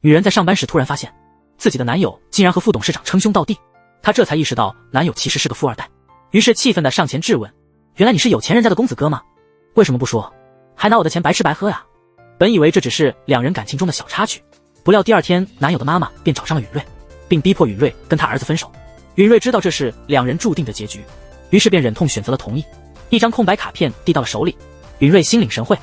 女人在上班时突然发现，自己的男友竟然和副董事长称兄道弟，她这才意识到男友其实是个富二代，于是气愤地上前质问：原来你是有钱人家的公子哥吗？为什么不说？还拿我的钱白吃白喝呀？本以为这只是两人感情中的小插曲，不料第二天男友的妈妈便找上了允瑞，并逼迫允瑞跟他儿子分手。允瑞知道这是两人注定的结局，于是便忍痛选择了同意。一张空白卡片递到了手里，允瑞心领神会，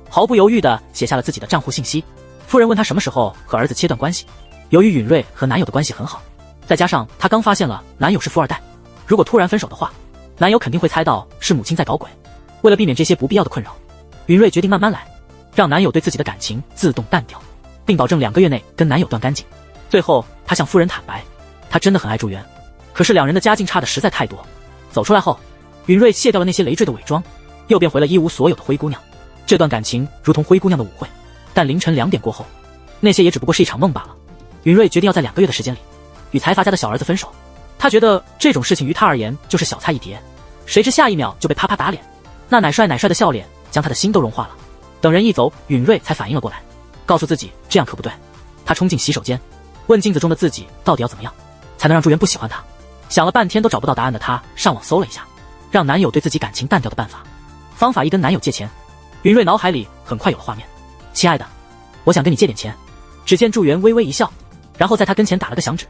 毫不犹豫地写下了自己的账户信息。夫人问他什么时候和儿子切断关系，由于允瑞和男友的关系很好，再加上她刚发现了男友是富二代，如果突然分手的话，男友肯定会猜到是母亲在搞鬼。为了避免这些不必要的困扰，允瑞决定慢慢来，让男友对自己的感情自动淡掉，并保证2个月内跟男友断干净。最后她向夫人坦白，她真的很爱祝元，可是两人的家境差的实在太多。走出来后，允瑞卸掉了那些累赘的伪装，又变回了一无所有的灰姑娘。这段感情如同灰姑娘的舞会，但凌晨2点过后，那些也只不过是一场梦罢了。允瑞决定要在2个月的时间里与财阀家的小儿子分手，他觉得这种事情于他而言就是小菜一碟，谁知下一秒就被啪啪打脸，那奶帅奶帅的笑脸将他的心都融化了。等人一走，允瑞才反应了过来，告诉自己这样可不对。他冲进洗手间，问镜子中的自己到底要怎么样才能让祝元不喜欢他。想了半天都找不到答案的他上网搜了一下让男友对自己感情淡掉的办法。方法一：跟男友借钱。允瑞脑海里很快有了画面，亲爱的，我想跟你借点钱。只见祝元微微一笑，然后在他跟前打了个响指，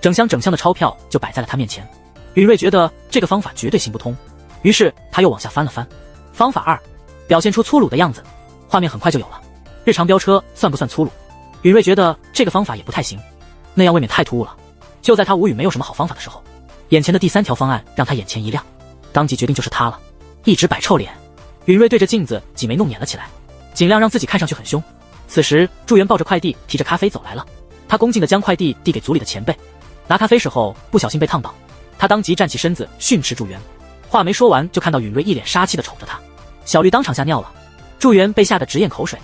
整箱的钞票就摆在了他面前。允瑞觉得这个方法绝对行不通，于是他又往下翻了翻。方法2：表现出粗鲁的样子。画面很快就有了，日常飙车算不算粗鲁？允瑞觉得这个方法也不太行，那样未免太突兀了。就在他无语没有什么好方法的时候，眼前的第3条方案让他眼前一亮，当即决定就是它了。一直摆臭脸，允瑞对着镜子挤眉弄眼了起来，尽量让自己看上去很凶。此时祝元抱着快递提着咖啡走来了，他恭敬地将快递递给组里的前辈。拿咖啡时候不小心被烫到，他当即站起身子训斥祝元。话没说完就看到允瑞一脸杀气地瞅着他，小绿当场吓尿了。祝元被吓得直咽口水，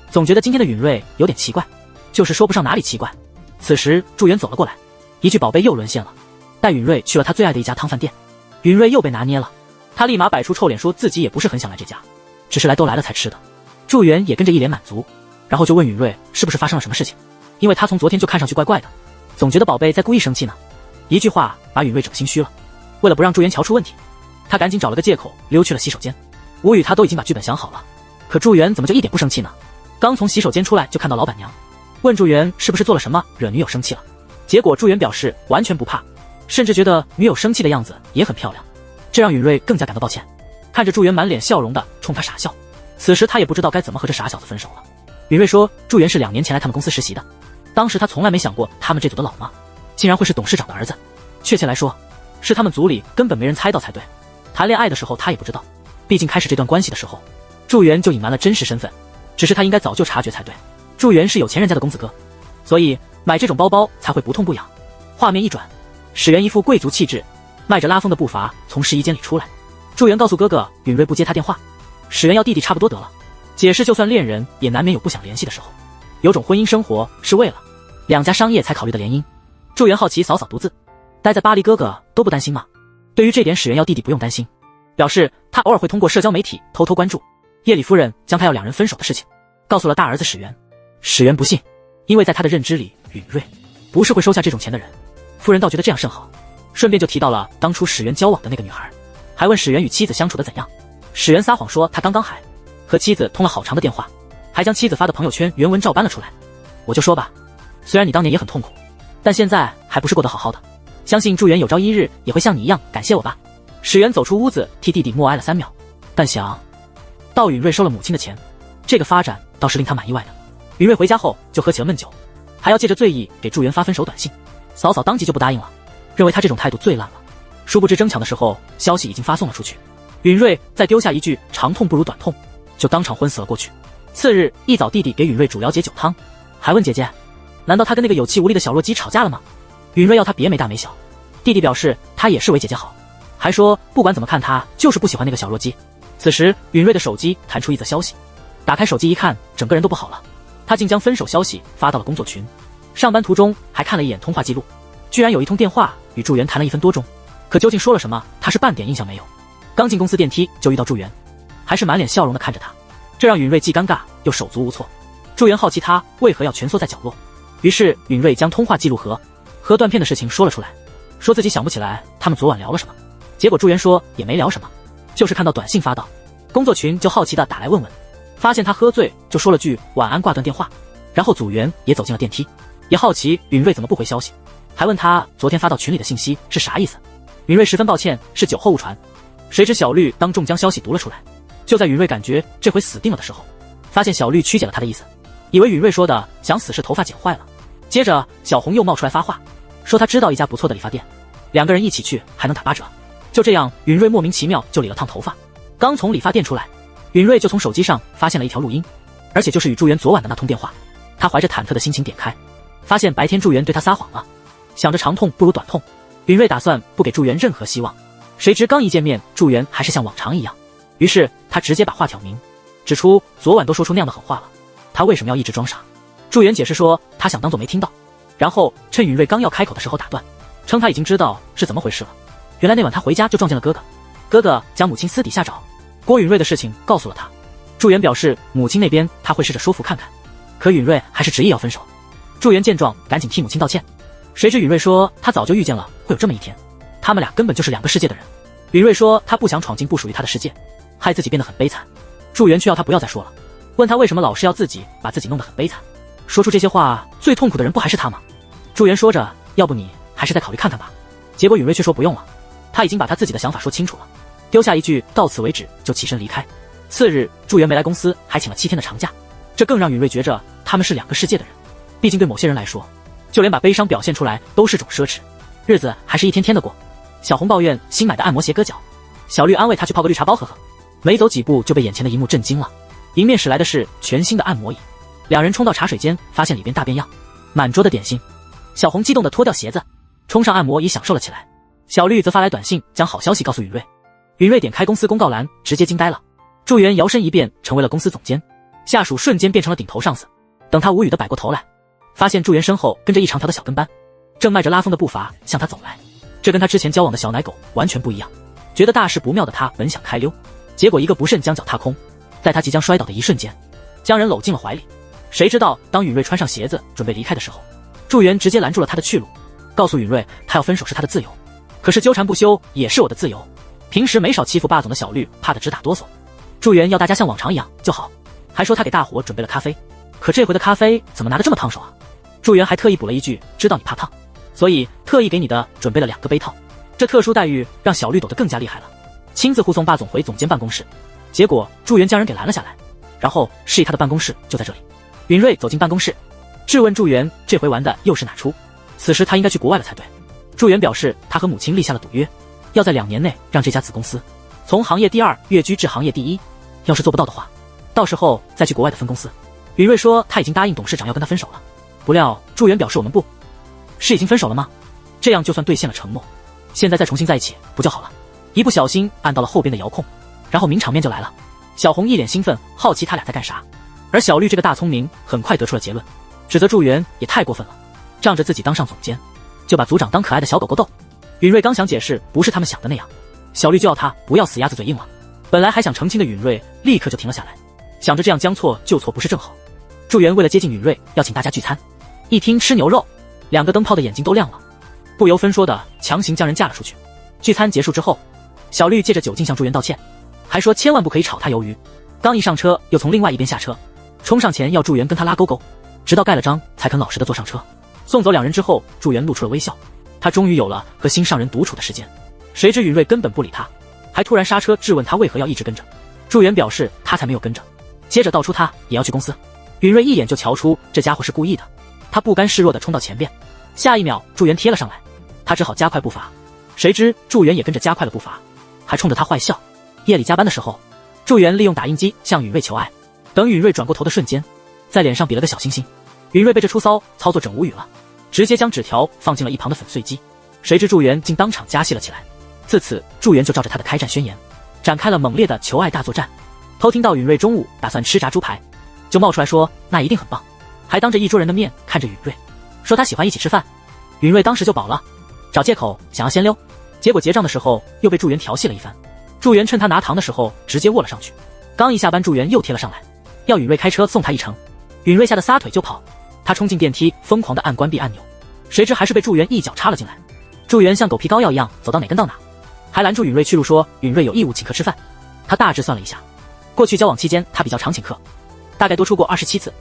总觉得今天的允瑞有点奇怪，就是说不上哪里奇怪。此时祝元走了过来，一句宝贝又沦陷了，带允瑞去了他最爱的一家汤饭店。允瑞又被拿捏了，他立马摆出臭脸说自己也不是很想来这家，只是来都来了才吃的。祝元也跟着一脸满足，然后就问允瑞是不是发生了什么事情，因为他从昨天就看上去怪怪的，总觉得宝贝在故意生气呢。一句话把允瑞整心虚了，为了不让祝元瞧出问题，他赶紧找了个借口溜去了洗手间。无语他都已经把剧本想好了，可祝元怎么就一点不生气呢？刚从洗手间出来就看到老板娘，问祝元是不是做了什么惹女友生气了。结果祝元表示完全不怕，甚至觉得女友生气的样子也很漂亮，这让允瑞更加感到抱歉。看着祝元满脸笑容的冲他傻笑，此时他也不知道该怎么和这傻小子分手了。允瑞说祝元是2年前来他们公司实习的，当时他从来没想过他们这组的老妈竟然会是董事长的儿子，确切来说是他们组里根本没人猜到才对。谈恋爱的时候他也不知道，毕竟开始这段关系的时候祝元就隐瞒了真实身份，只是他应该早就察觉才对。祝元是有钱人家的公子哥，所以买这种包包才会不痛不痒。画面一转，史源一副贵族气质，迈着拉风的步伐从试衣间里出来。祝元告诉哥哥允瑞不接他电话，史源要弟弟差不多得了，解释就算恋人也难免有不想联系的时候，有种婚姻生活是为了2家商业才考虑的联姻。祝元好奇扫扫独自，待在巴黎哥哥都不担心吗？对于这点史源要弟弟不用担心，表示他偶尔会通过社交媒体偷偷关注叶里夫人将他要2人分手的事情告诉了大儿子史源。史源不信，因为在他的认知里允瑞不是会收下这种钱的人，夫人倒觉得这样甚好，顺便就提到了当初史源交往的那个女孩，还问史源与妻子相处的怎样。史源撒谎说他刚刚还和妻子通了好长的电话，还将妻子发的朋友圈原文照搬了出来。我就说吧，虽然你当年也很痛苦，但现在还不是过得好好的，相信祝元有朝一日也会像你一样感谢我吧。史源走出屋子替弟弟默哀了3秒，但想到允瑞收了母亲的钱，这个发展倒是令他蛮意外的。允瑞回家后就喝起了闷酒，还要借着醉意给祝元发分手短信，嫂嫂当即就不答应了，认为他这种态度最烂了。殊不知争抢的时候消息已经发送了出去，允瑞再丢下一句长痛不如短痛，就当场昏死了过去。次日一早，弟弟给允瑞煮了解酒汤，还问姐姐难道他跟那个有气无力的小弱鸡吵架了吗？允瑞要他别没大没小，弟弟表示他也是为姐姐好，还说不管怎么看他就是不喜欢那个小弱鸡。此时允瑞的手机弹出一则消息，打开手机一看，整个人都不好了，他竟将分手消息发到了工作群，上班途中还看了一眼通话记录，居然有一通电话与祝元谈了1分多钟，可究竟说了什么他是半点印象没有。刚进公司电梯就遇到祝元，还是满脸笑容的看着他，这让允瑞既尴尬又手足无措。祝元好奇他为何要蜷缩在角落，于是允瑞将通话记录和断片的事情说了出来，说自己想不起来他们昨晚聊了什么。结果助员说也没聊什么，就是看到短信发到工作群，就好奇的打来问问，发现他喝醉，就说了句晚安，挂断电话。然后组员也走进了电梯，也好奇允瑞怎么不回消息，还问他昨天发到群里的信息是啥意思。允瑞十分抱歉，是酒后误传。谁知小绿当众将消息读了出来。就在允瑞感觉这回死定了的时候，发现小绿曲解了他的意思，以为允瑞说的想死是头发剪坏了。接着小红又冒出来发话，说他知道一家不错的理发店，两个人一起去还能打8折。就这样，允瑞莫名其妙就理了趟头发。刚从理发店出来，允瑞就从手机上发现了一条录音，而且就是与助员昨晚的那通电话。他怀着忐忑的心情点开，发现白天助员对他撒谎了。想着长痛不如短痛，允瑞打算不给助员任何希望。谁知刚一见面，助员还是像往常一样，于是他直接把话挑明，指出昨晚都说出那样的狠话了，他为什么要一直装傻。助员解释说他想当作没听到，然后趁允瑞刚要开口的时候打断，称他已经知道是怎么回事了。原来那晚他回家就撞见了哥哥，哥哥将母亲私底下找郭允瑞的事情告诉了他。助员表示母亲那边他会试着说服看看，可允瑞还是执意要分手。助员见状赶紧替母亲道歉，谁知允瑞说他早就预见了会有这么一天，他们俩根本就是两个世界的人。允瑞说他不想闯进不属于他的世界，害自己变得很悲惨。助员却要他不要再说了，问他为什么老是要自己把自己弄得很悲惨。说出这些话最痛苦的人不还是他吗？助员说着要不你还是再考虑看看吧。结果允瑞却说不用了，他已经把他自己的想法说清楚了，丢下一句到此为止就起身离开。次日助员没来公司，还请了7天的长假，这更让允瑞觉着他们是两个世界的人。毕竟对某些人来说，就连把悲伤表现出来都是种奢侈，日子还是一天天的过。小红抱怨新买的按摩鞋硌脚，小绿安慰她去泡个绿茶包喝喝。没走几步就被眼前的一幕震惊了，迎面驶来的是全新的按摩椅。两人冲到茶水间，发现里边大变样，满桌的点心。小红激动地脱掉鞋子，冲上按摩椅享受了起来。小绿则发来短信将好消息告诉允瑞。允瑞点开公司公告栏，直接惊呆了。助员摇身一变成为了公司总监，下属瞬间变成了顶头上司。等他无语地摆过头来，发现助员身后跟着一长条的小跟班，正迈着拉风的步伐向他走来。这跟他之前交往的小奶狗完全不一样。觉得大事不妙的他本想开溜，结果一个不慎将脚踏空，在他即将摔倒的一瞬间，将人搂进了怀里。谁知道当允瑞穿上鞋子准备离开的时候，助员直接拦住了他的去路，告诉允瑞他要分手是他的自由，可是纠缠不休也是我的自由。平时没少欺负霸总的小绿怕得直打哆嗦。助员要大家像往常一样就好，还说他给大伙准备了咖啡，可这回的咖啡怎么拿得这么烫手啊？助员还特意补了一句知道你怕烫，所以特意给你的准备了2个杯套。这特殊待遇让小绿抖得更加厉害了，亲自护送霸总回总监办公室。结果助员将人给拦了下来，然后示意他的办公室就在这里。允瑞走进办公室，质问助员这回玩的又是哪出？此时他应该去国外了才对。助员表示他和母亲立下了赌约，要在2年内让这家子公司从行业第2跃居至行业第1，要是做不到的话，到时候再去国外的分公司。允瑞说他已经答应董事长要跟他分手了，不料助员表示我们不是已经分手了吗？这样就算兑现了承诺，现在再重新在一起不就好了？一不小心按到了后边的遥控，然后名场面就来了。小红一脸兴奋，好奇他俩在干啥，而小绿这个大聪明很快得出了结论，指责助员也太过分了，仗着自己当上总监就把组长当可爱的小狗狗逗。允瑞刚想解释不是他们想的那样，小绿就要他不要死鸭子嘴硬了。本来还想澄清的允瑞立刻就停了下来，想着这样将错就错不是正好。助员为了接近允瑞要请大家聚餐，一听吃牛肉，2个灯泡的眼睛都亮了，不由分说的强行将人嫁了出去。聚餐结束之后，小绿借着酒劲向助员道歉，还说千万不可以炒他鱿鱼。刚一上车又从另外一边下车，冲上前要助员跟他拉勾勾，直到盖了章才肯老实的坐上车。送走2人之后，助员露出了微笑，他终于有了和新上人独处的时间。谁知允瑞根本不理他，还突然刹车质问他为何要一直跟着。助员表示他才没有跟着，接着道出他也要去公司。允瑞一眼就瞧出这家伙是故意的，他不甘示弱地冲到前边，下一秒助员贴了上来，他只好加快步伐。谁知助员也跟着加快了步伐，还冲着他坏笑。夜里加班的时候，助员利用打印机向允瑞求爱，等允瑞转过头的瞬间，在脸上比了个小星星。允瑞被这出骚操作整无语了，直接将纸条放进了一旁的粉碎机。谁知助员竟当场加戏了起来。自此助员就照着他的开战宣言展开了猛烈的求爱大作战。偷听到允瑞中午打算吃炸猪排，就冒出来说那一定很棒，还当着一桌人的面看着允瑞说他喜欢一起吃饭。允瑞当时就饱了，找借口想要先溜，结果结账的时候又被助员调戏了一番。助员趁他拿糖的时候直接握了上去，刚一下班助员又贴了上来，要允瑞开车送他一程。允瑞吓得撒腿就跑，他冲进电梯，疯狂地按关闭按钮，谁知还是被祝元一脚插了进来。祝元像狗皮膏药一样走到哪跟到哪，还拦住允瑞去路说允瑞有义务请客吃饭。他大致算了一下，过去交往期间他比较常请客，大概多出过27次。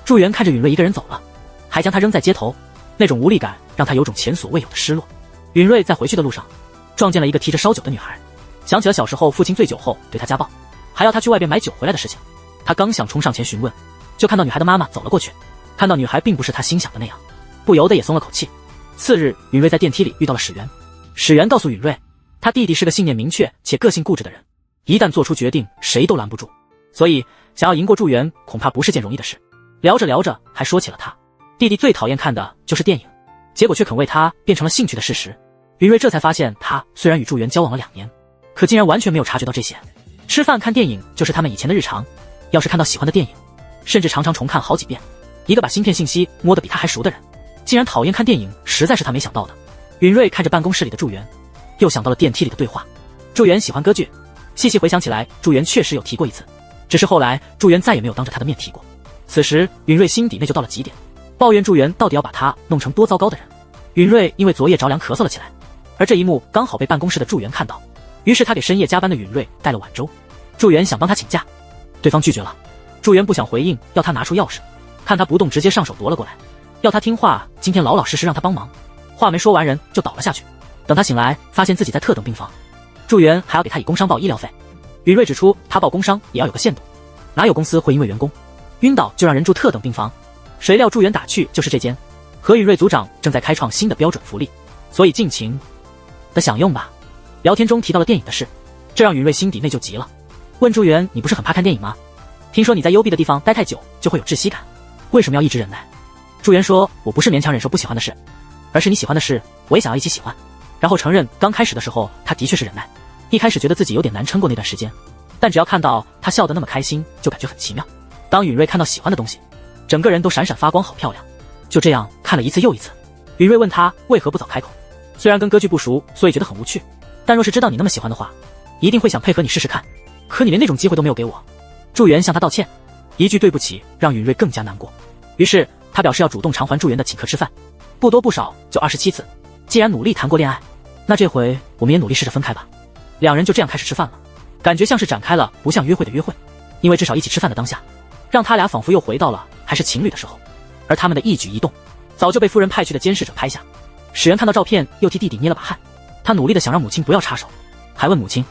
祝元看着允瑞一个人走了，还将他扔在街头，那种无力感让他有种前所未有的失落。允瑞在回去的路上撞见了一个提着烧酒的女孩，想起了小时候父亲醉酒后对他家暴，还要他去外边买酒回来的事情。他刚想冲上前询问，就看到女孩的妈妈走了过去，看到女孩并不是他心想的那样，不由得也松了口气。次日，允瑞在电梯里遇到了史源，史源告诉允瑞，他弟弟是个信念明确且个性固执的人，一旦做出决定谁都拦不住，所以想要赢过祝元恐怕不是件容易的事。聊着聊着还说起了他弟弟最讨厌看的就是电影，结果却肯为他变成了兴趣的事实。允瑞这才发现，他虽然与祝元交往了2年，可竟然完全没有察觉到这些。吃饭看电影就是他们以前的日常，要是看到喜欢的电影，甚至常常重看好几遍。一个把芯片信息摸得比他还熟的人，竟然讨厌看电影，实在是他没想到的。允瑞看着办公室里的祝元，又想到了电梯里的对话。祝元喜欢歌剧，细细回想起来，祝元确实有提过一次，只是后来祝元再也没有当着他的面提过。此时允瑞心底内疚到了极点，抱怨祝元到底要把他弄成多糟糕的人。允瑞因为昨夜着凉咳嗽了起来，而这一幕刚好被办公室的祝元看到，于是他给深夜加班的允瑞带了碗粥。祝元想帮他请假，对方拒绝了。祝元不想回应，要他拿出钥匙，看他不动，直接上手夺了过来，要他听话，今天老老实实让他帮忙。话没说完，人就倒了下去。等他醒来，发现自己在特等病房，祝元还要给他以工伤报医疗费。允瑞指出，他报工伤也要有个限度，哪有公司会因为员工晕倒就让人住特等病房？谁料祝元打去就是这间，和允瑞组长正在开创新的标准福利，所以尽情的享用吧。聊天中提到了电影的事，这让允瑞心底内疚极了，问祝元，你不是很怕看电影吗？听说你在幽闭的地方待太久就会有窒息感，为什么要一直忍耐？祝元说，我不是勉强忍受不喜欢的事，而是你喜欢的事我也想要一起喜欢。然后承认刚开始的时候他的确是忍耐，一开始觉得自己有点难撑过那段时间，但只要看到他笑得那么开心，就感觉很奇妙。当允瑞看到喜欢的东西，整个人都闪闪发光，好漂亮。就这样看了一次又一次。允瑞问他为何不早开口，虽然跟歌剧不熟，所以觉得很无趣，但若是知道你那么喜欢的话，一定会想配合你试试看，可你连那种机会都没有给我。祝元向他道歉，一句对不起让允瑞更加难过，于是他表示要主动偿还祝元的请客吃饭，不多不少就27次。既然努力谈过恋爱，那这回我们也努力试着分开吧。两人就这样开始吃饭了，感觉像是展开了不像约会的约会，因为至少一起吃饭的当下，让他俩仿佛又回到了还是情侣的时候，而他们的一举一动早就被夫人派去的监视者拍下。史源看到照片又替弟弟捏了把汗，他努力的想让母亲不要插手，还问母亲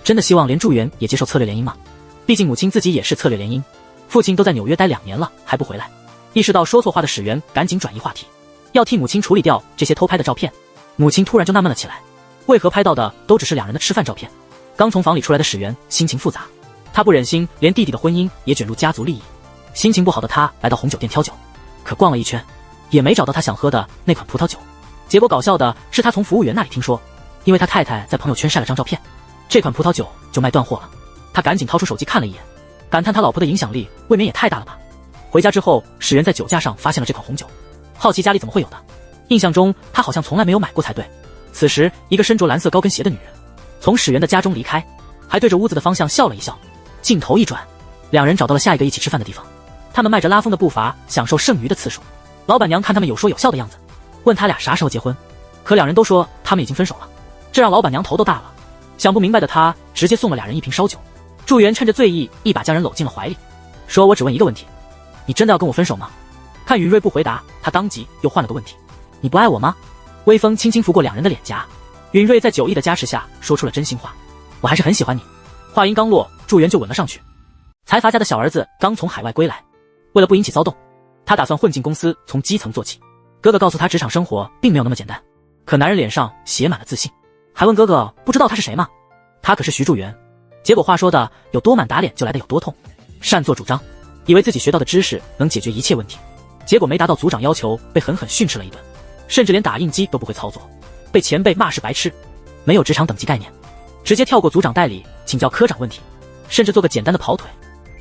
真的希望连祝元也接受策略联姻吗？毕竟母亲自己也是策略联姻，父亲都在纽约待2年了还不回来。意识到说错话的史源赶紧转移话题，要替母亲处理掉这些偷拍的照片。母亲突然就纳闷了起来，为何拍到的都只是两人的吃饭照片？刚从房里出来的史源心情复杂，他不忍心连弟弟的婚姻也卷入家族利益。心情不好的他来到红酒店挑酒，可逛了一圈也没找到他想喝的那款葡萄酒。结果搞笑的是，他从服务员那里听说，因为他太太在朋友圈晒了张照片，这款葡萄酒就卖断货了。他赶紧掏出手机看了一眼，感叹他老婆的影响力未免也太大了吧。回家之后，史源在酒架上发现了这款红酒，好奇家里怎么会有的，印象中他好像从来没有买过才对。此时一个身着蓝色高跟鞋的女人从史源的家中离开，还对着屋子的方向笑了一笑。镜头一转，两人找到了下一个一起吃饭的地方，他们迈着拉风的步伐享受剩余的次数。老板娘看他们有说有笑的样子，问他俩啥时候结婚，可两人都说他们已经分手了，这让老板娘头都大了。想不明白的他直接送了俩人一瓶烧酒。祝元趁着醉意一把将人搂进了怀里，说，我只问一个问题，你真的要跟我分手吗？看宇瑞不回答，他当即又换了个问题，你不爱我吗？微风轻轻拂过两人的脸颊，允瑞在酒意的加持下说出了真心话，我还是很喜欢你。话音刚落，祝元就吻了上去。财阀家的小儿子刚从海外归来，为了不引起骚动，他打算混进公司，从基层做起。哥哥告诉他职场生活并没有那么简单，可男人脸上写满了自信，还问哥哥不知道他是谁吗？他可是徐祝元。结果话说的有多满打脸就来的有多痛，擅作主张，以为自己学到的知识能解决一切问题，结果没达到组长要求，被狠狠训斥了一顿，甚至连打印机都不会操作，被前辈骂是白痴，没有职场等级概念，直接跳过组长代理请教科长问题，甚至做个简单的跑腿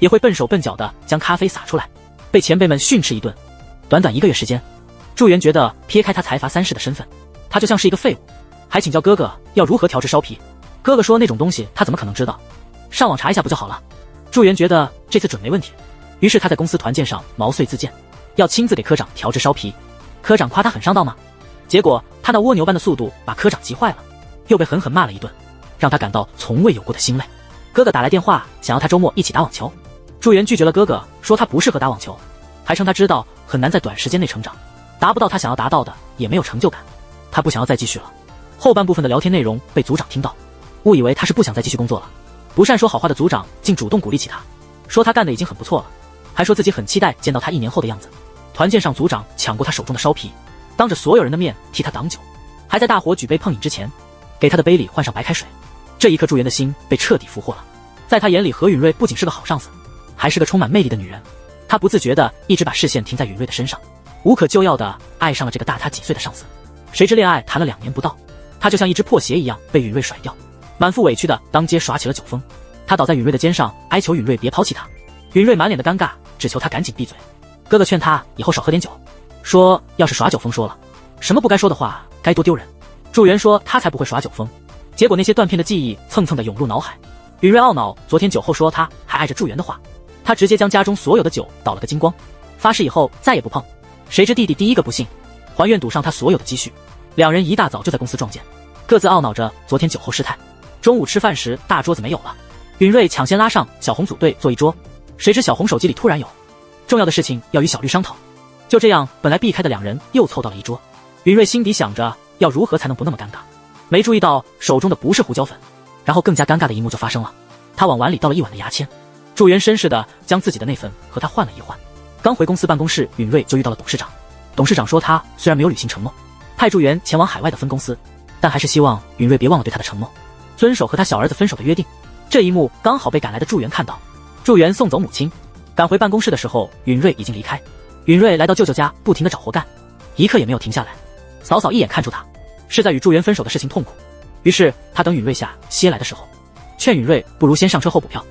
也会笨手笨脚的将咖啡洒出来，被前辈们训斥一顿。短短1个月时间，祝元觉得撇开他财阀3世的身份，他就像是一个废物，还请教哥哥要如何调制烧皮。哥哥说那种东西他怎么可能知道，上网查一下不就好了。祝元觉得这次准没问题，于是他在公司团建上毛遂自荐，要亲自给科长调制烧皮。科长夸他很上道吗？结果他那蜗牛般的速度把科长急坏了，又被狠狠骂了一顿，让他感到从未有过的心累。哥哥打来电话，想要他周末一起打网球。祝元拒绝了哥哥，说他不适合打网球，还称他知道很难在短时间内成长，达不到他想要达到的，也没有成就感。他不想要再继续了。后半部分的聊天内容被组长听到，误以为他是不想再继续工作了。不善说好话的组长竟主动鼓励起他，说他干的已经很不错了，还说自己很期待见到他1年后的样子。团建上，组长抢过他手中的烧皮，当着所有人的面替他挡酒，还在大伙举杯碰饮之前，给他的杯里换上白开水。这一刻，祝元的心被彻底俘获了。在他眼里，何允瑞不仅是个好上司，还是个充满魅力的女人。他不自觉地一直把视线停在允瑞的身上，无可救药地爱上了这个大他几岁的上司。谁知恋爱谈了2年不到，他就像一只破鞋一样被允瑞甩掉，满腹委屈地当街耍起了酒疯。他倒在允瑞的肩上，哀求允瑞别抛弃他。允瑞满脸的尴尬，只求他赶紧闭嘴。哥哥劝他以后少喝点酒，说要是耍酒疯说了什么不该说的话，该多丢人。祝元说他才不会耍酒疯，结果那些断片的记忆蹭蹭地涌入脑海。允瑞懊恼昨天酒后说他还爱着祝元的话，他直接将家中所有的酒倒了个精光，发誓以后再也不碰。谁知弟弟第一个不信，还愿赌上他所有的积蓄。两人一大早就在公司撞见，各自懊恼着昨天酒后失态。中午吃饭时，大桌子没有了，允瑞抢先拉上小红组队坐一桌，谁知小红手机里突然有重要的事情要与小绿商讨。就这样，本来避开的两人又凑到了一桌。允瑞心底想着要如何才能不那么尴尬，没注意到手中的不是胡椒粉，然后更加尴尬的一幕就发生了。他往碗里倒了一碗的牙签，祝元绅士的将自己的那份和他换了一换。刚回公司办公室，允瑞就遇到了董事长。董事长说他虽然没有履行承诺，派祝元前往海外的分公司，但还是希望允瑞别忘了对他的承诺，遵守和他小儿子分手的约定。这一幕刚好被赶来的祝元看到。祝元送走母亲，赶回办公室的时候，允瑞已经离开。允瑞来到舅舅家，不停地找活干，一刻也没有停下来。嫂嫂一眼看出他是在与祝元分手的事情痛苦，于是他等允瑞下歇来的时候，劝允瑞不如先上车后补票。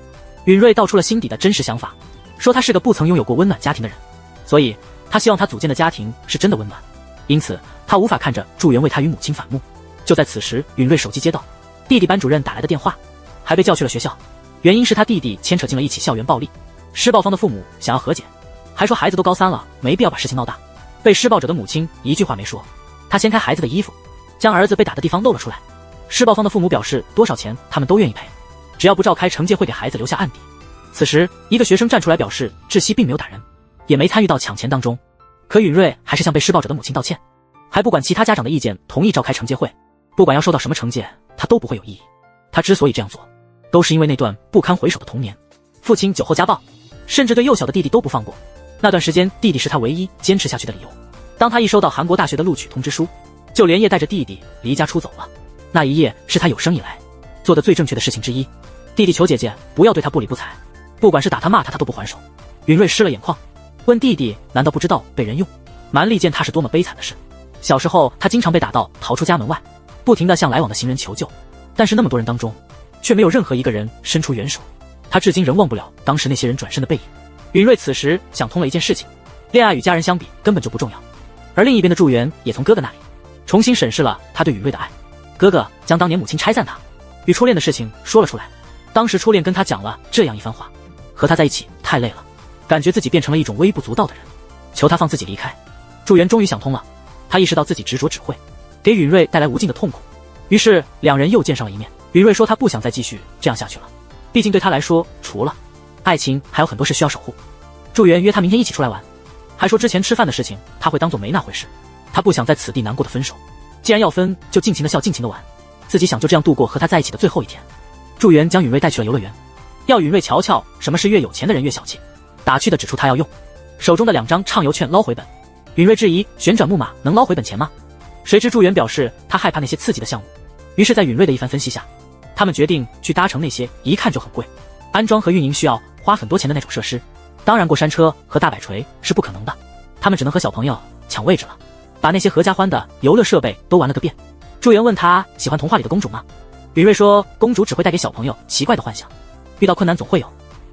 允瑞道出了心底的真实想法，说他是个不曾拥有过温暖家庭的人，所以他希望他组建的家庭是真的温暖，因此他无法看着祝元为他与母亲反目。就在此时，允瑞手机接到弟弟班主任打来的电话，还被叫去了学校，原因是他弟弟牵扯进了一起校园暴力，施暴方的父母想要和解，还说孩子都高3了，没必要把事情闹大。被施暴者的母亲一句话没说，她掀开孩子的衣服，将儿子被打的地方露了出来。施暴方的父母表示多少钱他们都愿意赔，只要不召开惩戒会给孩子留下案底。此时一个学生站出来表示窒息并没有打人，也没参与到抢钱当中，可允瑞还是向被施暴者的母亲道歉，还不管其他家长的意见，同意召开惩戒会。不管要受到什么惩戒，他都不会有异议。他之所以这样做，都是因为那段不堪回首的童年。父亲酒后家暴，甚至对幼小的弟弟都不放过。那段时间，弟弟是他唯一坚持下去的理由。当他一收到韩国大学的录取通知书，就连夜带着弟弟离家出走了。那一夜是他有生以来做的最正确的事情之一。弟弟求姐姐不要对他不理不睬，不管是打他骂他，他都不还手。允瑞湿了眼眶，问弟弟难道不知道被人用蛮力见他是多么悲惨的事。小时候他经常被打到逃出家门外，不停地向来往的行人求救，但是那么多人当中，却没有任何一个人伸出援手。他至今仍忘不了当时那些人转身的背影。允瑞此时想通了一件事情，恋爱与家人相比根本就不重要。而另一边的祝元也从哥哥那里重新审视了他对允瑞的爱。哥哥将当年母亲拆散他与初恋的事情说了出来。当时初恋跟他讲了这样一番话，和他在一起太累了，感觉自己变成了一种微不足道的人，求他放自己离开。祝元终于想通了，他意识到自己执着只会给允瑞带来无尽的痛苦，于是两人又见上了一面。允瑞说他不想再继续这样下去了，毕竟对他来说，除了爱情还有很多事需要守护。祝元约他明天一起出来玩，还说之前吃饭的事情他会当作没那回事。他不想在此地难过的分手，既然要分，就尽情的笑尽情的玩，自己想就这样度过和他在一起的最后一天。祝元将允瑞带去了游乐园，要允瑞瞧瞧什么是越有钱的人越小气，打趣的指出他要用手中的2张畅游券捞回本。允瑞质疑旋转木马能捞回本钱吗？谁知祝元表示他害怕那些刺激的项目，于是在允瑞的一番分析下，他们决定去搭乘那些一看就很贵、安装和运营需要花很多钱的那种设施。当然过山车和大摆锤是不可能的，他们只能和小朋友抢位置了，把那些合家欢的游乐设备都玩了个遍。祝元问他喜欢童话里的公主吗？允瑞说公主只会带给小朋友奇怪的幻想，遇到困难总会有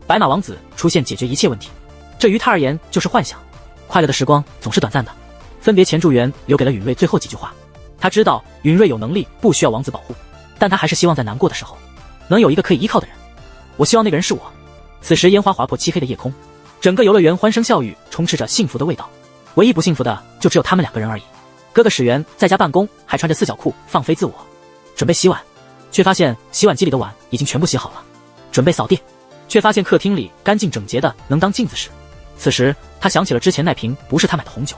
白马王子出现解决一切问题，这于他而言就是幻想。快乐的时光总是短暂的。分别前，祝元留给了允瑞最后几句话。他知道允瑞有能力不需要王子保护，但他还是希望在难过的时候能有一个可以依靠的人。我希望那个人是我。此时烟花划破漆黑的夜空，整个游乐园欢声笑语，充斥着幸福的味道。唯一不幸福的就只有他们2个人而已。哥哥史源在家办公，还穿着4角裤放飞自我，准备洗碗，却发现洗碗机里的碗已经全部洗好了。准备扫地，却发现客厅里干净整洁的能当镜子使。此时他想起了之前那瓶不是他买的红酒，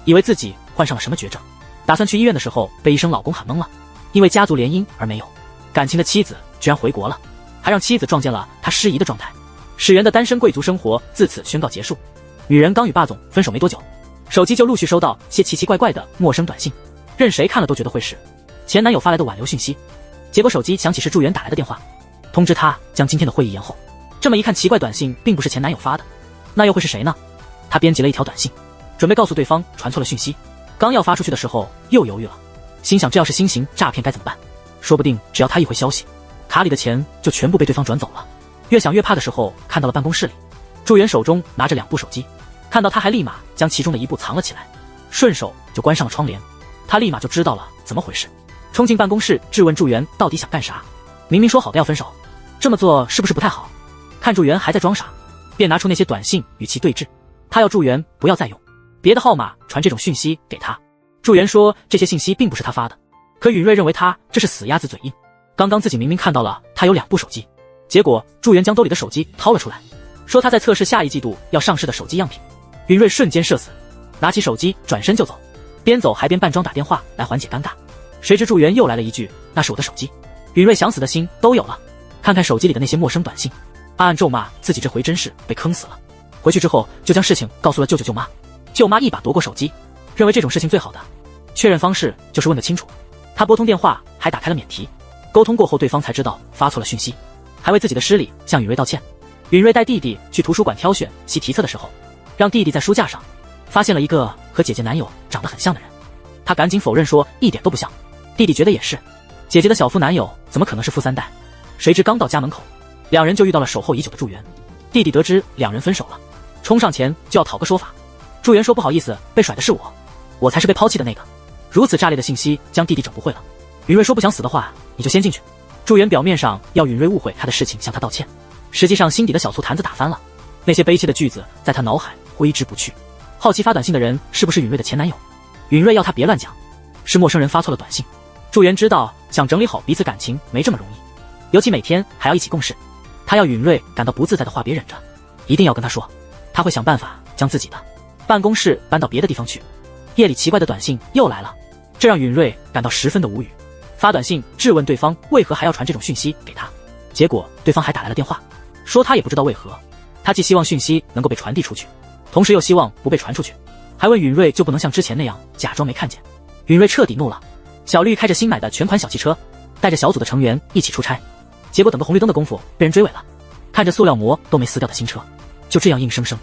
以为自己患上了什么绝症，打算去医院的时候被医生老公喊懵了，因为家族联姻而没有感情的妻子居然回国了，还让妻子撞见了他失仪的状态。史源的单身贵族生活自此宣告结束。女人刚与霸总分手没多久，手机就陆续收到些奇奇怪怪的陌生短信，任谁看了都觉得会是前男友发来的挽留讯息。结果手机响起是助员打来的电话，通知他将今天的会议延后。这么一看，奇怪短信并不是前男友发的，那又会是谁呢？他编辑了一条短信，准备告诉对方传错了讯息，刚要发出去的时候又犹豫了，心想这要是新型诈骗该怎么办？说不定只要他一回消息，卡里的钱就全部被对方转走了。越想越怕的时候，看到了办公室里助员手中拿着2部手机，看到他还立马将其中的一部藏了起来，顺手就关上了窗帘。他立马就知道了怎么回事，冲进办公室质问助员到底想干啥。明明说好的要分手，这么做是不是不太好？看助员还在装傻，便拿出那些短信与其对峙，他要助员不要再用别的号码传这种讯息给他。助员说这些信息并不是他发的，可允瑞认为他这是死鸭子嘴硬，刚刚自己明明看到了他有2部手机，结果助员将兜里的手机掏了出来，说他在测试下一季度要上市的手机样品。允瑞瞬间社死，拿起手机转身就走，边走还边扮装打电话来缓解尴尬。谁知助员又来了一句那是我的手机。允瑞想死的心都有了，看看手机里的那些陌生短信，暗暗咒骂自己这回真是被坑死了。回去之后就将事情告诉了舅舅舅妈，舅妈一把夺过手机，认为这种事情最好的确认方式就是问个清楚。他拨通电话还打开了免提，沟通过后对方才知道发错了讯息，还为自己的失礼向允瑞道歉。允瑞带弟弟去图书馆挑选习题册的时候，让弟弟在书架上发现了一个和姐姐男友长得很像的人，他赶紧否认说一点都不像。弟弟觉得也是，姐姐的小富男友怎么可能是富3代？谁知刚到家门口，2人就遇到了守候已久的助员。弟弟得知2人分手了，冲上前就要讨个说法。助员说不好意思，被甩的是我才是被抛弃的那个。如此炸裂的信息将弟弟整不会了。允瑞说不想死的话你就先进去。助员表面上要允瑞误会他的事情向他道歉，实际上心底的小醋坛子打翻了，那些悲切的句子在他脑海挥之不去。好奇发短信的人是不是允瑞的前男友？允瑞要他别乱讲，是陌生人发错了短信。助员知道想整理好彼此感情没这么容易，尤其每天还要一起共事，他要允瑞感到不自在的话别忍着，一定要跟他说，他会想办法将自己的办公室搬到别的地方去。夜里奇怪的短信又来了，这让允瑞感到十分的无语，发短信质问对方为何还要传这种讯息给他，结果对方还打来了电话，说他也不知道为何，他既希望讯息能够被传递出去，同时又希望不被传出去，还问允瑞就不能像之前那样假装没看见。允瑞彻底怒了。小绿开着新买的全款小汽车，带着小组的成员一起出差，结果等个红绿灯的功夫被人追尾了，看着塑料膜都没撕掉的新车，就这样硬生生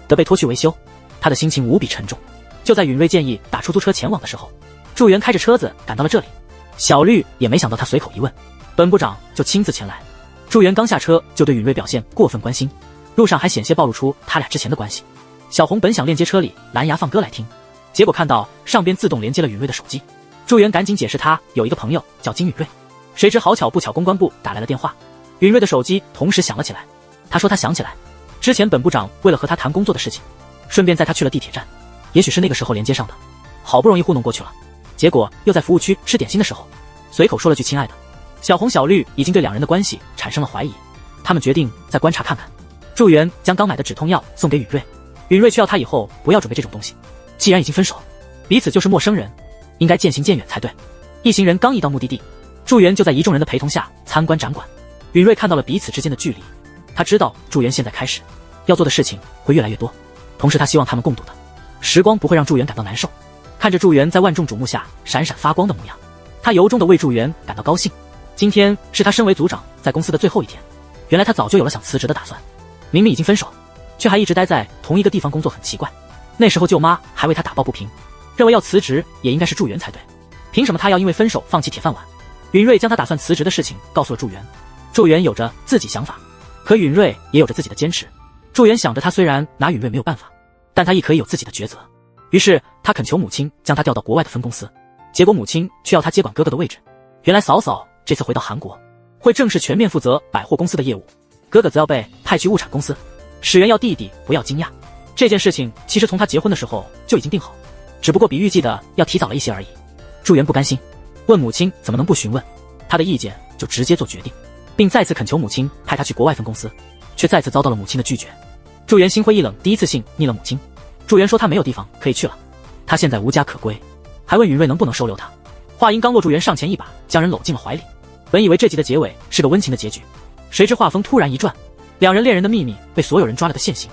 的被拖去维修，他的心情无比沉重。就在允瑞建议打出租车前往的时候，助员开着车子赶到了这里。小绿也没想到他随口一问，本部长就亲自前来。助员刚下车就对允瑞表现过分关心，路上还险些暴露出他俩之前的关系。小红本想链接车里蓝牙放歌来听，结果看到上边自动连接了允瑞的手机。助员赶紧解释他有一个朋友叫金允瑞，谁知好巧不巧公关部打来了电话，允瑞的手机同时响了起来。他说他想起来，之前本部长为了和他谈工作的事情，顺便载他去了地铁站，也许是那个时候连接上的，好不容易糊弄过去了，结果又在服务区吃点心的时候，随口说了句亲爱的。小红小绿已经对2人的关系产生了怀疑，他们决定再观察看看。助员将刚买的止痛药送给允瑞，允瑞却要他以后不要准备这种东西，既然已经分手，彼此就是陌生人，应该渐行渐远才对。一行人刚一到目的地，助员就在一众人的陪同下参观展馆。允瑞看到了彼此之间的距离，他知道助员现在开始要做的事情会越来越多，同时他希望他们共度的时光不会让助员感到难受。看着助员在万众瞩目下闪闪发光的模样，他由衷的为助员感到高兴。今天是他身为组长在公司的最后一天，原来他早就有了想辞职的打算。明明已经分手，却还一直待在同一个地方工作，很奇怪。那时候舅妈还为他打抱不平，认为要辞职也应该是助员才对，凭什么他要因为分手放弃铁饭碗？允瑞将他打算辞职的事情告诉了助员，助员有着自己想法，可允瑞也有着自己的坚持。助员想着他虽然拿允瑞没有办法，但他亦可以有自己的抉择，于是他恳求母亲将他调到国外的分公司，结果母亲却要他接管哥哥的位置。原来嫂嫂这次回到韩国，会正式全面负责百货公司的业务，哥哥则要被派去物产公司。史源要弟弟不要惊讶，这件事情其实从他结婚的时候就已经定好，只不过比预计的要提早了一些而已。祝元不甘心，问母亲怎么能不询问他的意见就直接做决定，并再次恳求母亲派他去国外分公司，却再次遭到了母亲的拒绝。祝元心灰意冷，第一次性腻了母亲。祝元说他没有地方可以去了，他现在无家可归，还问允瑞能不能收留他。话音刚落，祝元上前一把将人搂进了怀里。本以为这集的结尾是个温情的结局，谁知画风突然一转，两人恋人的秘密被所有人抓了个现行。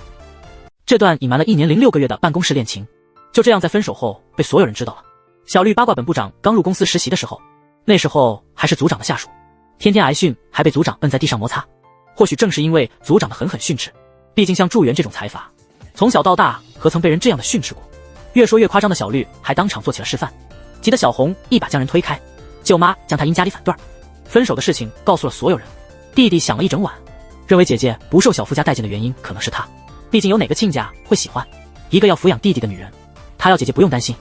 这段隐瞒了1年0.6个月的办公室恋情，就这样在分手后被所有人知道了。小绿八卦本部长刚入公司实习的时候，那时候还是组长的下属，天天挨训，还被组长摁在地上摩擦。或许正是因为组长的狠狠训斥，毕竟像祝元这种财阀，从小到大何曾被人这样的训斥过？越说越夸张的小绿还当场做起了示范，急得小红一把将人推开，舅妈将她阴家里反对儿。分手的事情告诉了所有人，弟弟想了一整晚，认为姐姐不受小夫家待见的原因可能是他，毕竟有哪个亲家会喜欢一个要抚养弟弟的女人？他要姐姐不用担心，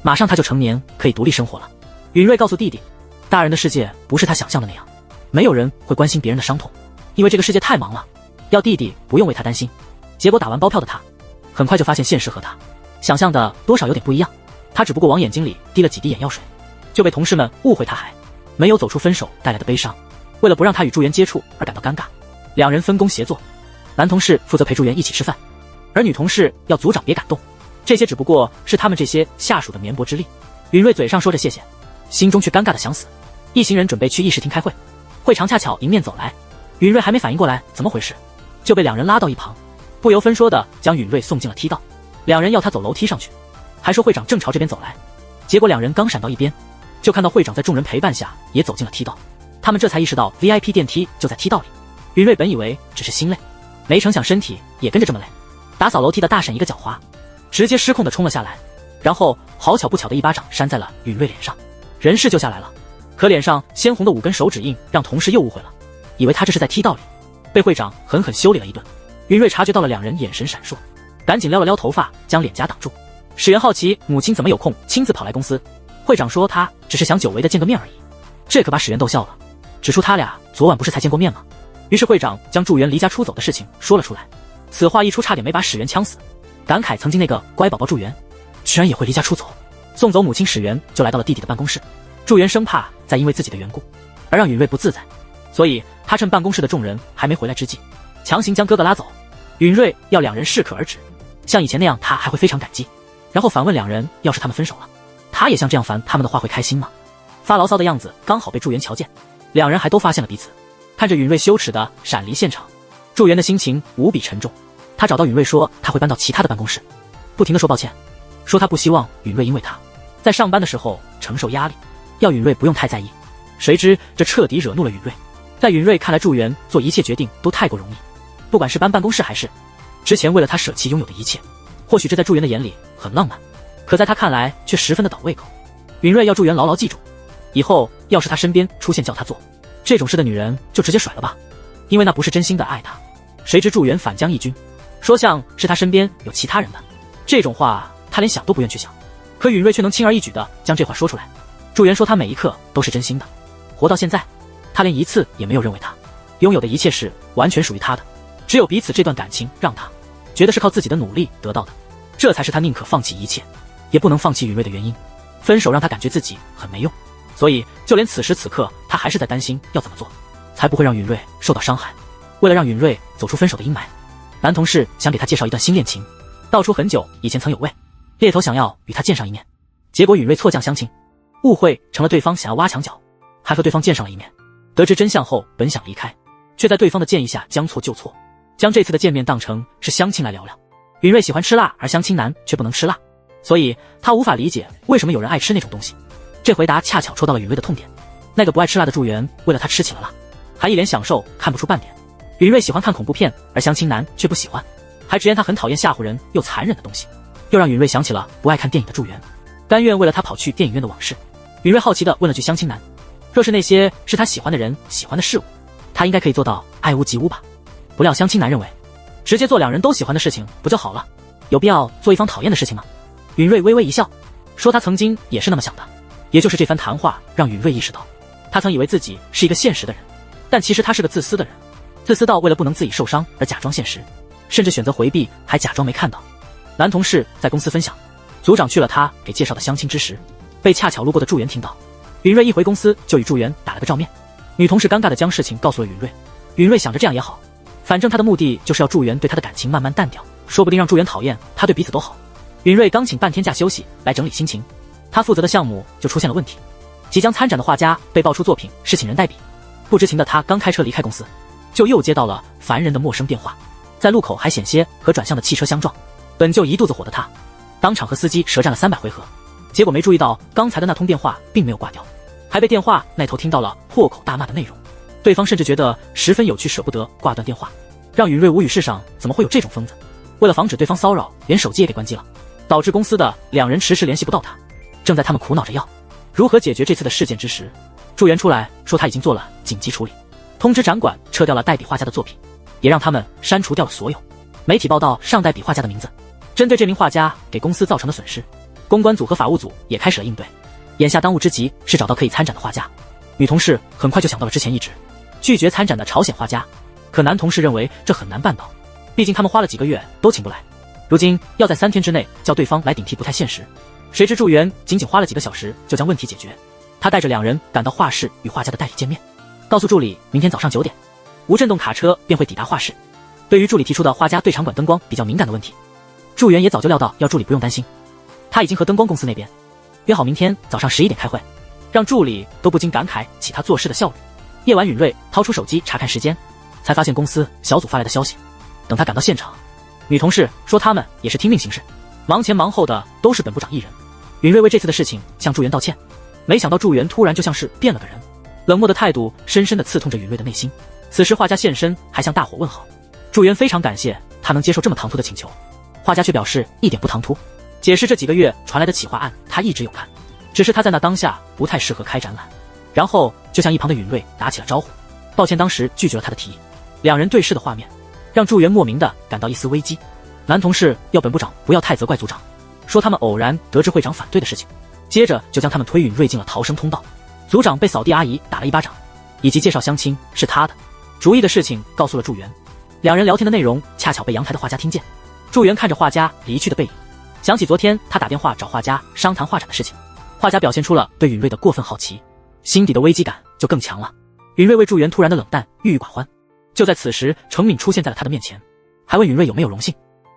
马上他就成年可以独立生活了。允瑞告诉弟弟，大人的世界不是他想象的那样，没有人会关心别人的伤痛，因为这个世界太忙了，要弟弟不用为他担心。结果打完包票的他很快就发现现实和他想象的多少有点不一样，他只不过往眼睛里滴了几滴眼药水，就被同事们误会他还没有走出分手带来的悲伤。为了不让他与祝元接触而感到尴尬，两人分工协作，男同事负责陪祝元一起吃饭，而女同事要组长别感动，这些只不过是他们这些下属的绵薄之力。允瑞嘴上说着谢谢，心中却尴尬的想死。一行人准备去议事厅开会，会长恰巧迎面走来，允瑞还没反应过来怎么回事，就被两人拉到一旁，不由分说的将允瑞送进了梯道。两人要他走楼梯上去，还说会长正朝这边走来，结果两人刚闪到一边，就看到会长在众人陪伴下也走进了梯道。他们这才意识到 VIP 电梯就在梯道里。允瑞本以为只是心累，没成想身体也跟着这么累。打扫楼梯的大婶一个脚滑，直接失控的冲了下来，然后好巧不巧的一巴掌扇在了允瑞脸上，人势就下来了。可脸上鲜红的5根手指印让同事又误会了，以为他这是在梯道里，被会长狠狠修理了一顿。允瑞察觉到了两人眼神闪烁，赶紧撩了撩头发将脸颊挡住。史源好奇母亲怎么有空亲自跑来公司，会长说他只是想久违的见个面而已，这可把史源逗笑了，指出他俩昨晚不是才见过面吗？于是会长将祝元离家出走的事情说了出来。此话一出，差点没把史源呛死，感慨曾经那个乖宝宝祝元居然也会离家出走。送走母亲，史源就来到了弟弟的办公室。祝元生怕再因为自己的缘故而让允瑞不自在，所以他趁办公室的众人还没回来之际，强行将哥哥拉走。允瑞要两人适可而止，像以前那样他还会非常感激，然后反问两人要是他们分手了，他也像这样烦他们的话会开心吗？发牢骚的样子刚好被祝元瞧见，两人还都发现了彼此。看着允瑞羞耻的闪离现场，祝元的心情无比沉重。他找到允瑞说他会搬到其他的办公室，不停地说抱歉，说他不希望允瑞因为他在上班的时候承受压力，要允瑞不用太在意。谁知这彻底惹怒了允瑞。在允瑞看来，祝元做一切决定都太过容易，不管是搬办公室还是之前为了他舍弃拥有的一切，或许这在祝元的眼里很浪漫，可在他看来却十分的倒胃口。允瑞要祝元牢牢记住，以后要是他身边出现叫他做这种事的女人就直接甩了吧，因为那不是真心的爱他。谁知祝元反将一军，说像是他身边有其他人的，这种话他连想都不愿去想，可允瑞却能轻而易举地将这话说出来。祝元说他每一刻都是真心的，活到现在他连一次也没有认为他拥有的一切是完全属于他的，只有彼此这段感情让他觉得是靠自己的努力得到的，这才是他宁可放弃一切也不能放弃允瑞的原因。分手让他感觉自己很没用，所以就连此时此刻他还是在担心要怎么做才不会让允瑞受到伤害。为了让允瑞走出分手的阴霾，男同事想给他介绍一段新恋情，道出很久以前曾有位猎头想要与他见上一面，结果允瑞错将相亲，误会成了对方想要挖墙脚，还和对方见上了一面。得知真相后本想离开，却在对方的建议下将错就错，将这次的见面当成是相亲来聊聊。允瑞喜欢吃辣，而相亲男却不能吃辣，所以他无法理解为什么有人爱吃那种东西。这回答恰巧戳到了允瑞的痛点，那个不爱吃辣的祝元为了他吃起了辣，还一脸享受看不出半点。允瑞喜欢看恐怖片，而相亲男却不喜欢，还直言他很讨厌吓唬人又残忍的东西，又让允瑞想起了不爱看电影的祝元，甘愿为了他跑去电影院的往事。允瑞好奇地问了句相亲男，若是那些是他喜欢的人喜欢的事物，他应该可以做到爱屋及乌吧？不料相亲男认为直接做两人都喜欢的事情不就好了，有必要做一方讨厌的事情吗？允瑞微微一笑，说他曾经也是那么想的。也就是这番谈话让允瑞意识到，他曾以为自己是一个现实的人，但其实他是个自私的人，自私到为了不能自己受伤而假装现实，甚至选择回避还假装没看到。男同事在公司分享，组长去了他给介绍的相亲之时，被恰巧路过的祝元听到。允瑞一回公司就与祝元打了个照面，女同事尴尬地将事情告诉了允瑞。允瑞想着这样也好，反正他的目的就是要祝元对他的感情慢慢淡掉，说不定让祝元讨厌他，对彼此都好。允瑞刚请半天假休息来整理心情，他负责的项目就出现了问题，即将参展的画家被爆出作品是请人代笔，不知情的他刚开车离开公司，就又接到了烦人的陌生电话，在路口还险些和转向的汽车相撞。本就一肚子火的他，当场和司机舌战了300回合，结果没注意到刚才的那通电话并没有挂掉，还被电话那头听到了破口大骂的内容。对方甚至觉得十分有趣，舍不得挂断电话，让允瑞无语。世上怎么会有这种疯子？为了防止对方骚扰，连手机也给关机了，导致公司的2人迟迟联系不到他。正在他们苦恼着要如何解决这次的事件之时，祝元出来说他已经做了紧急处理，通知展馆撤掉了代笔画家的作品，也让他们删除掉了所有媒体报道上代笔画家的名字。针对这名画家给公司造成的损失，公关组和法务组也开始了应对。眼下当务之急是找到可以参展的画家。女同事很快就想到了之前一直拒绝参展的朝鲜画家，可男同事认为这很难办到，毕竟他们花了几个月都请不来，如今要在3天之内叫对方来顶替不太现实。谁知祝元仅仅花了几个小时就将问题解决，他带着2人赶到画室与画家的代理见面，告诉助理明天早上9点无震动卡车便会抵达画室。对于助理提出的画家对场馆灯光比较敏感的问题，祝元也早就料到要助理不用担心，他已经和灯光公司那边约好明天早上11点开会，让助理都不禁感慨起他做事的效率。夜晚允瑞掏出手机查看时间，才发现公司小组发来的消息。等他赶到现场，女同事说他们也是听命行事，忙前忙后的都是本部长一人。允瑞为这次的事情向祝元道歉，没想到祝元突然就像是变了个人，冷漠的态度深深地刺痛着允瑞的内心。此时画家现身，还向大伙问好。祝元非常感谢他能接受这么唐突的请求，画家却表示一点不唐突，解释这几个月传来的企划案他一直有看，只是他在那当下不太适合开展览。然后就向一旁的允瑞打起了招呼，抱歉当时拒绝了他的提议。2人对视的画面让祝元莫名的感到一丝危机。男同事要本部长不要太责怪组长，说他们偶然得知会长反对的事情，接着就将他们推允瑞进了逃生通道。组长被扫地阿姨打了一巴掌，以及介绍相亲是他的主意的事情告诉了祝元。2人聊天的内容恰巧被阳台的画家听见。祝元看着画家离去的背影，想起昨天他打电话找画家商谈画展的事情，画家表现出了对允瑞的过分好奇，心底的危机感就更强了。允瑞为祝元突然的冷淡郁郁寡欢。就在此时，程敏出现在了他的面前，还问允瑞有没有荣幸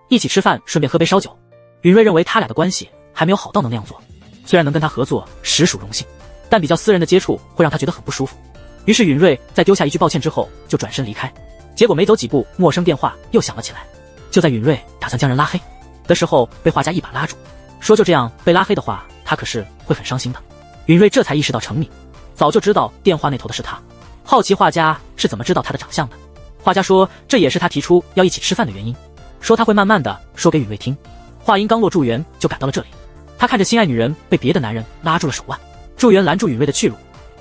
一起吃饭，顺便喝杯烧酒。允瑞认为他俩的关系还没有好到能那样做，虽然能跟他合作实属荣幸，但比较私人的接触会让他觉得很不舒服。于是允瑞在丢下一句抱歉之后就转身离开，结果没走几步，陌生电话又响了起来。就在允瑞打算将人拉黑的时候，被画家一把拉住，说就这样被拉黑的话，他可是会很伤心的。允瑞这才意识到程敏早就知道电话那头的是他，好奇画家是怎么知道他的长相的。画家说这也是他提出要一起吃饭的原因，说他会慢慢的说给允瑞听。话音刚落，祝元就赶到了这里，他看着心爱女人被别的男人拉住了手腕。祝元拦住允瑞的去路，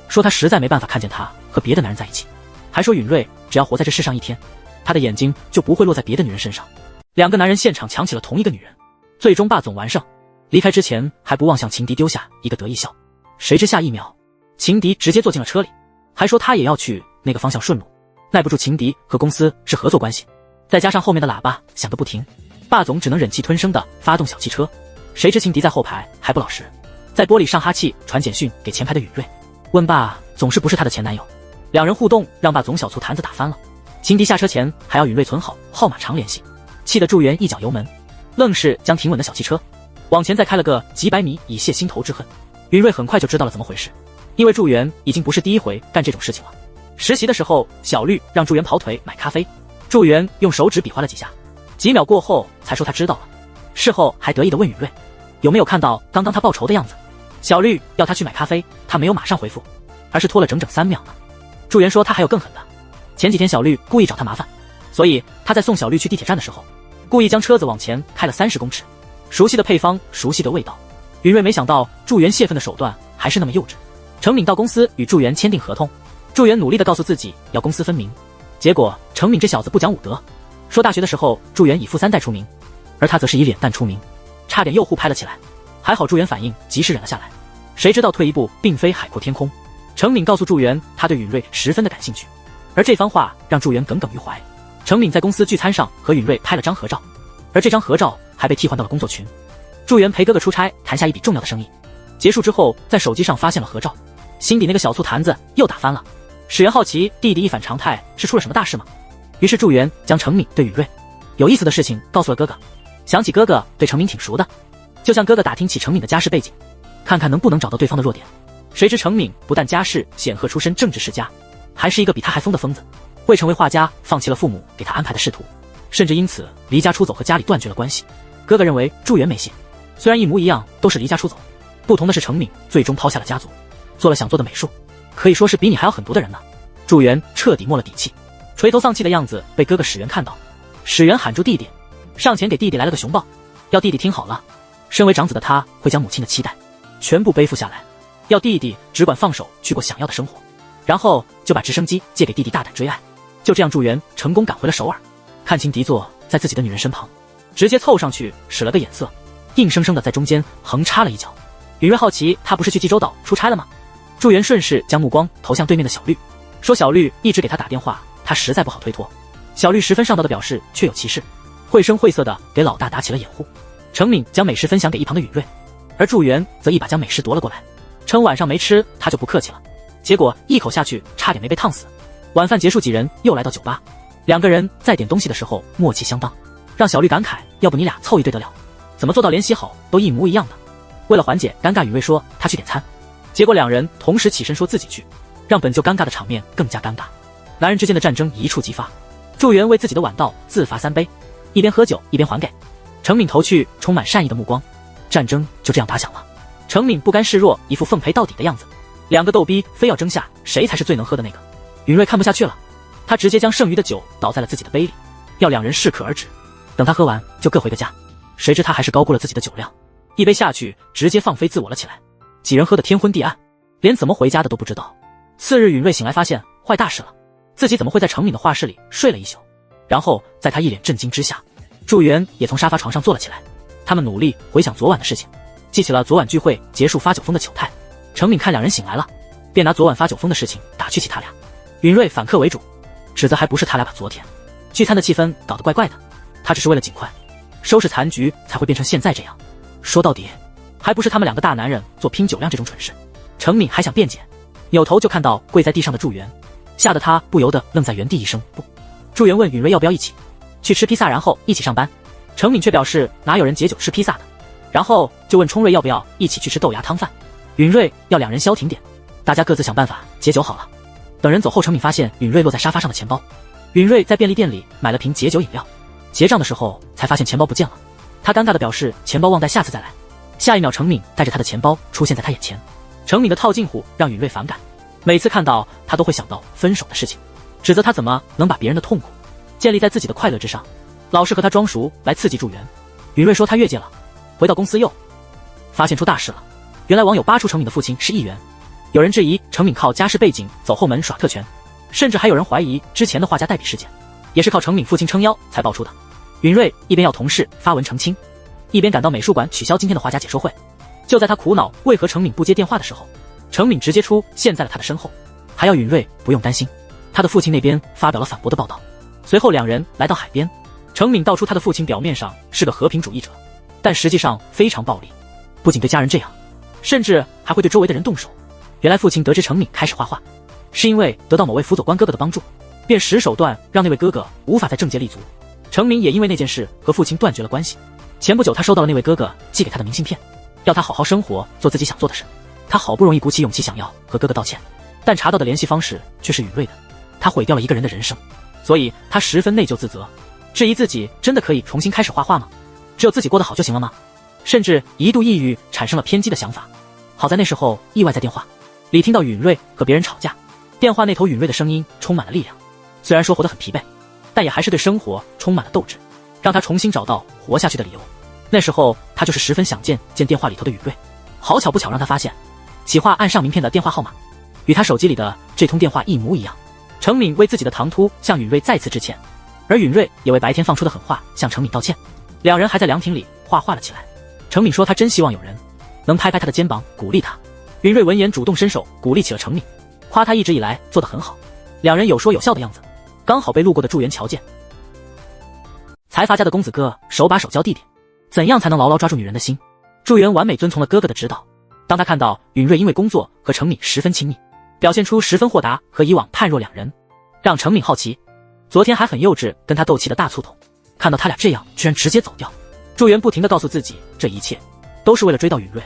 说他实在没办法看见他和别的男人在一起，还说允瑞只要活在这世上1天，他的眼睛就不会落在别的女人身上。2个男人现场抢起了同一个女人，最终霸总完胜。离开之前还不忘向情敌丢下一个得意笑，谁知下一秒情敌直接坐进了车里，还说他也要去那个方向顺路。耐不住情敌和公司是合作关系，再加上后面的喇叭响个不停，霸总只能忍气吞声的发动小汽车。谁知情敌在后排还不老实，在玻璃上哈气传简讯给前排的允瑞，问霸总是不是他的前男友。2人互动让霸总小醋坛子打翻了，情敌下车前还要允瑞存好号码常联系，气得祝元一脚油门，愣是将停稳的小汽车往前再开了个几百米以泄心头之恨。允瑞很快就知道了怎么回事，因为祝元已经不是第一回干这种事情了。实习的时候，小绿让祝元跑腿买咖啡，祝元用手指比划了几下，几秒过后才说他知道了。事后还得意地问允瑞有没有看到刚刚他报仇的样子。小绿要他去买咖啡，他没有马上回复，而是拖了整整3秒呢。祝元说他还有更狠的，前几天小绿故意找他麻烦，所以他在送小绿去地铁站的时候，故意将车子往前开了30公尺。熟悉的配方，熟悉的味道。允瑞没想到祝元泄愤的手段还是那么幼稚。程敏到公司与祝元签订合同，祝元努力地告诉自己要公私分明，结果程敏这小子不讲武德，说大学的时候祝元以富3代出名，而他则是以脸蛋出名，差点又互拍了起来。还好祝元反应及时忍了下来，谁知道退一步并非海阔天空。程敏告诉祝元他对允瑞十分的感兴趣，而这番话让祝元耿耿于怀。程敏在公司聚餐上和允瑞拍了张合照，而这张合照还被替换到了工作群。祝元陪哥哥出差，谈下一笔重要的生意。结束之后，在手机上发现了合照，心底那个小醋坛子又打翻了。史源好奇弟弟一反常态是出了什么大事吗？于是祝元将程敏对允瑞有意思的事情告诉了哥哥。想起哥哥对程敏挺熟的，就向哥哥打听起程敏的家世背景，看看能不能找到对方的弱点。谁知程敏不但家世显赫，出身政治世家，还是一个比他还疯的疯子，为成为画家放弃了父母给他安排的仕途，甚至因此离家出走和家里断绝了关系。哥哥认为祝元没戏，虽然一模一样都是离家出走，不同的是程敏最终抛下了家族，做了想做的美术，可以说是比你还要狠毒的人呢。祝元彻底没了底气，垂头丧气的样子被哥哥史源看到。史源喊住弟弟，上前给弟弟来了个熊抱，要弟弟听好了，身为长子的他会将母亲的期待全部背负下来，要弟弟只管放手去过想要的生活，然后就把直升机借给弟弟大胆追爱。就这样，祝元成功赶回了首尔，看清敌座在自己的女人身旁，直接凑上去使了个眼色，硬生生的在中间横插了一脚。允瑞好奇他不是去济州岛出差了吗？祝元顺势将目光投向对面的小绿，说小绿一直给他打电话，他实在不好推脱。小绿十分上道的表示确有其事，绘声绘色的给老大打起了掩护。程敏将美食分享给一旁的允瑞，而祝元则一把将美食夺了过来，称晚上没吃他就不客气了，结果一口下去差点没被烫死。晚饭结束，几人又来到酒吧，两个人在点东西的时候默契相当，让小绿感慨要不你俩凑一对得了，怎么做到联系好都一模一样的。为了缓解尴尬，允瑞说他去点餐，结果两人同时起身说自己去，让本就尴尬的场面更加尴尬。男人之间的战争一触即发，祝元为自己的晚到自罚3杯，一边喝酒一边还给程敏投去充满善意的目光。战争就这样打响了，程敏不甘示弱，一副奉陪到底的样子，两个逗逼非要争下谁才是最能喝的那个。允瑞看不下去了，他直接将剩余的酒倒在了自己的杯里，要两人适可而止，等他喝完就各回个家。谁知他还是高估了自己的酒量，一杯下去直接放飞自我了起来，几人喝得天昏地暗，连怎么回家的都不知道。次日允瑞醒来发现坏大事了，自己怎么会在程敏的画室里睡了一宿？然后在他一脸震惊之下，祝元也从沙发床上坐了起来，他们努力回想昨晚的事情，记起了昨晚聚会结束发酒疯的糗态。程敏看两人醒来了，便拿昨晚发酒疯的事情打趣起他俩。允瑞反客为主，指责还不是他俩把昨天聚餐的气氛搞得怪怪的，他只是为了尽快收拾残局才会变成现在这样。说到底还不是他们两个大男人做拼酒量这种蠢事。程敏还想辩解，扭头就看到跪在地上的祝元，吓得他不由得愣在原地一声不。祝元问允瑞要不要一起去吃披萨，然后一起上班。程敏却表示哪有人解酒吃披萨的，然后就问冲瑞要不要一起去吃豆芽汤饭。允瑞要两人消停点，大家各自想办法解酒好了。等人走后，程敏发现允瑞落在沙发上的钱包。允瑞在便利店里买了瓶解酒饮料，结账的时候才发现钱包不见了，他尴尬地表示钱包忘带，下次再来。下一秒，程敏带着他的钱包出现在他眼前。程敏的套近乎让允瑞反感，每次看到他都会想到分手的事情，指责他怎么能把别人的痛苦建立在自己的快乐之上，老是和他装熟来刺激祝元。允瑞说他越界了，回到公司又发现出大事了。原来网友扒出程敏的父亲是议员，有人质疑程敏靠家世背景走后门耍特权，甚至还有人怀疑之前的画家代笔事件也是靠程敏父亲撑腰才爆出的。允瑞一边要同事发文澄清，一边赶到美术馆取消今天的画家解说会。就在他苦恼为何程敏不接电话的时候，程敏直接出现在了他的身后，还要允瑞不用担心，他的父亲那边发表了反驳的报道。随后两人来到海边，程敏道出他的父亲表面上是个和平主义者，但实际上非常暴力，不仅对家人这样，甚至还会对周围的人动手。原来父亲得知程敏开始画画，是因为得到某位辅佐官哥哥的帮助，便使手段让那位哥哥无法在政界立足。程敏也因为那件事和父亲断绝了关系。前不久他收到了那位哥哥寄给他的明信片，要他好好生活，做自己想做的事。他好不容易鼓起勇气想要和哥哥道歉，但查到的联系方式却是允瑞的，他毁掉了一个人的人生，所以他十分内疚自责，质疑自己真的可以重新开始画画吗？只有自己过得好就行了吗？甚至一度抑郁，产生了偏激的想法。好在那时候意外在电话里听到允瑞和别人吵架，电话那头允瑞的声音充满了力量，虽然说活得很疲惫，但也还是对生活充满了斗志，让他重新找到活下去的理由。那时候他就是十分想见电话里头的允瑞，好巧不巧让他发现企划按上名片的电话号码与他手机里的这通电话一模一样。程敏为自己的唐突向允瑞再次致歉，而允瑞也为白天放出的狠话向程敏道歉。两人还在凉亭里画画了起来。程敏说他真希望有人能拍拍他的肩膀鼓励他。允瑞闻言主动伸手鼓励起了程敏，夸他一直以来做得很好。两人有说有笑的样子，刚好被路过的祝元瞧见，财阀家的公子哥手把手教弟弟，怎样才能牢牢抓住女人的心？祝元完美遵从了哥哥的指导。当他看到允瑞因为工作和程敏十分亲密，表现出十分豁达和以往判若两人，让程敏好奇。昨天还很幼稚跟他斗气的大醋桶，看到他俩这样居然直接走掉。祝元不停地告诉自己，这一切都是为了追到允瑞，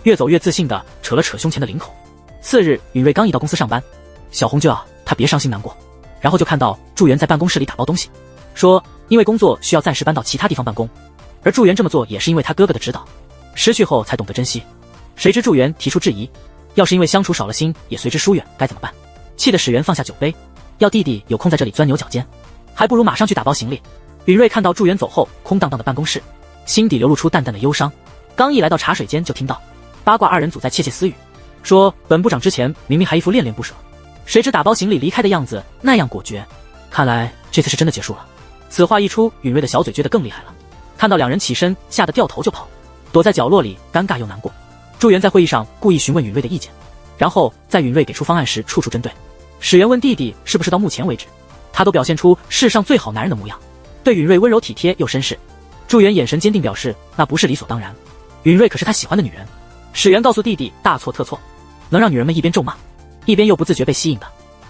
越走越自信地扯了扯胸前的领口。次日，允瑞刚一到公司上班，小红就要他别伤心难过，然后就看到祝元在办公室里打包东西，说因为工作需要暂时搬到其他地方办公，而祝元这么做也是因为他哥哥的指导，失去后才懂得珍惜。谁知祝元提出质疑，要是因为相处少了心也随之疏远该怎么办？气得史元放下酒杯，要弟弟有空在这里钻牛角尖，还不如马上去打包行李。允瑞看到祝元走后空荡荡的办公室，心底流露出淡淡的忧伤。刚一来到茶水间就听到八卦二人组在窃窃私语，说本部长之前明明还一副恋恋不舍，谁知打包行李离开的样子那样果决，看来这次是真的结束了。此话一出，允瑞的小嘴撅得更厉害了，看到两人起身，吓得掉头就跑，躲在角落里尴尬又难过。祝元在会议上故意询问允瑞的意见，然后在允瑞给出方案时处处针对。史元问弟弟是不是到目前为止他都表现出世上最好男人的模样，对允瑞温柔体贴又绅士。祝元眼神坚定表示那不是理所当然，允瑞可是他喜欢的女人。史元告诉弟弟大错特错，能让女人们一边咒骂一边又不自觉被吸引的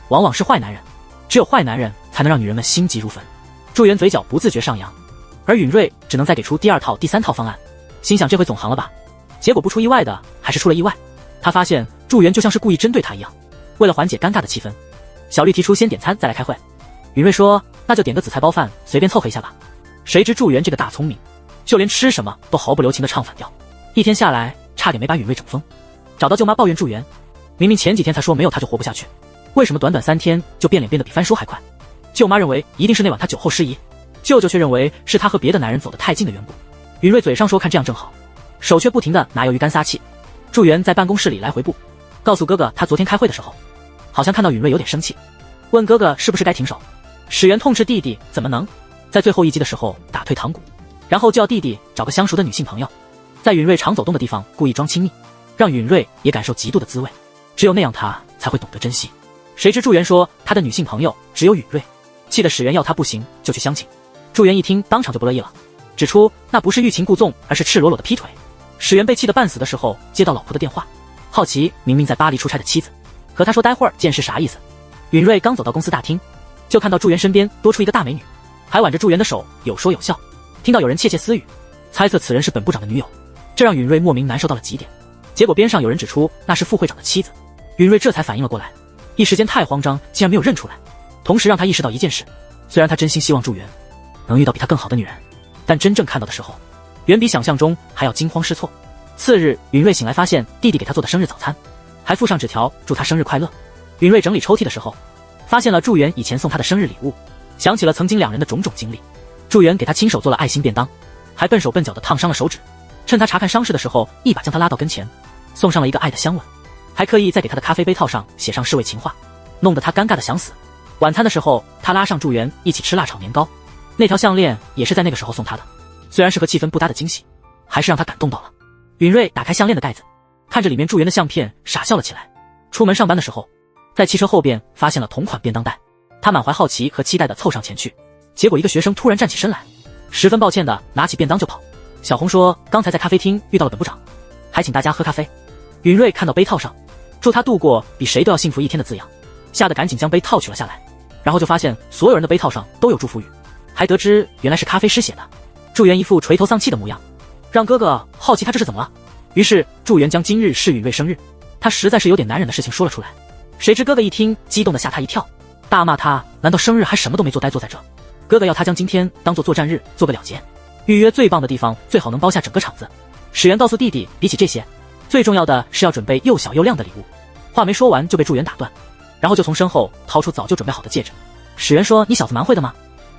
往往是坏男人，只有坏男人才能让女人们心急如焚。祝元嘴角不自觉上扬，而允瑞只能再给出第二套第三套方案，心想这回总行了吧。结果不出意外的还是出了意外，他发现祝元就像是故意针对他一样。为了缓解尴尬的气氛，小绿提出先点餐再来开会。允瑞说那就点个紫菜包饭随便凑合一下吧。谁知祝元这个大聪明，就连吃什么都毫不留情的唱反调，一天下来差点没把允瑞整疯。找到舅妈抱怨祝元，明明前几天才说没有他就活不下去，为什么短短3天就变脸变得比翻书还快？舅妈认为一定是那晚他酒后失仪，舅舅却认为是他和别的男人走得太近的缘故。允瑞嘴上说看这样正好，手却不停地拿鱿鱼干撒气。祝元在办公室里来回步，告诉哥哥他昨天开会的时候好像看到允瑞有点生气，问哥哥是不是该停手。史元痛斥弟弟怎么能在最后一击的时候打退堂鼓，然后就要弟弟找个相熟的女性朋友，在允瑞常走动的地方故意装亲密，让允瑞也感受嫉妒的滋味，只有那样他才会懂得珍惜。谁知祝元说他的女性朋友只有允瑞，气得史元要他不行就去相亲。祝元一听当场就不乐意了，指出那不是欲擒故纵，而是赤裸裸的劈腿。史元被气得半死的时候接到老婆的电话，好奇明明在巴黎出差的妻子和他说待会儿见识啥意思。允瑞刚走到公司大厅，就看到祝元身边多出一个大美女，还挽着祝元的手有说有笑，听到有人窃窃私语，猜测此人是本部长的女友，这让允瑞莫名难受到了极点。结果边上有人指出那是副会长的妻子，允瑞这才反应了过来，一时间太慌张竟然没有认出来，同时让他意识到一件事，虽然他真心希望祝元能遇到比他更好的女人，但真正看到的时候远比想象中还要惊慌失措。次日，允瑞醒来发现弟弟给他做的生日早餐，还附上纸条祝他生日快乐。允瑞整理抽屉的时候，发现了祝元以前送他的生日礼物，想起了曾经两人的种种经历。祝元给他亲手做了爱心便当，还笨手笨脚的烫伤了手指，趁他查看伤势的时候一把将他拉到跟前，送上了一个爱的香吻，还刻意在给他的咖啡杯套上写上世味情话，弄得他尴尬的想死。晚餐的时候，他拉上祝元一起吃辣炒年糕，那条项链也是在那个时候送他的，虽然是和气氛不搭的惊喜，还是让他感动到了。允瑞打开项链的盖子，看着里面祝元的相片傻笑了起来。出门上班的时候，在汽车后边发现了同款便当袋，他满怀好奇和期待的凑上前去，结果一个学生突然站起身来，十分抱歉的拿起便当就跑。小红说刚才在咖啡厅遇到了本部长，还请大家喝咖啡。允瑞看到杯套上祝他度过比谁都要幸福一天的字样，吓得赶紧将杯套取了下来，然后就发现所有人的杯套上都有祝福语，还得知原来是咖啡师写的。祝元一副垂头丧气的模样，让哥哥好奇他这是怎么了。于是祝元将今日是允瑞生日，他实在是有点难忍的事情说了出来。谁知哥哥一听激动的吓他一跳，大骂他难道生日还什么都没做呆坐在这？哥哥要他将今天当做作战日做个了结，预约最棒的地方最好能包下整个场子。史元告诉弟弟比起这些最重要的是要准备又小又亮的礼物。话没说完就被祝元打断，然后就从身后掏出早就准备好的戒指。史元说你小子蛮会的吗？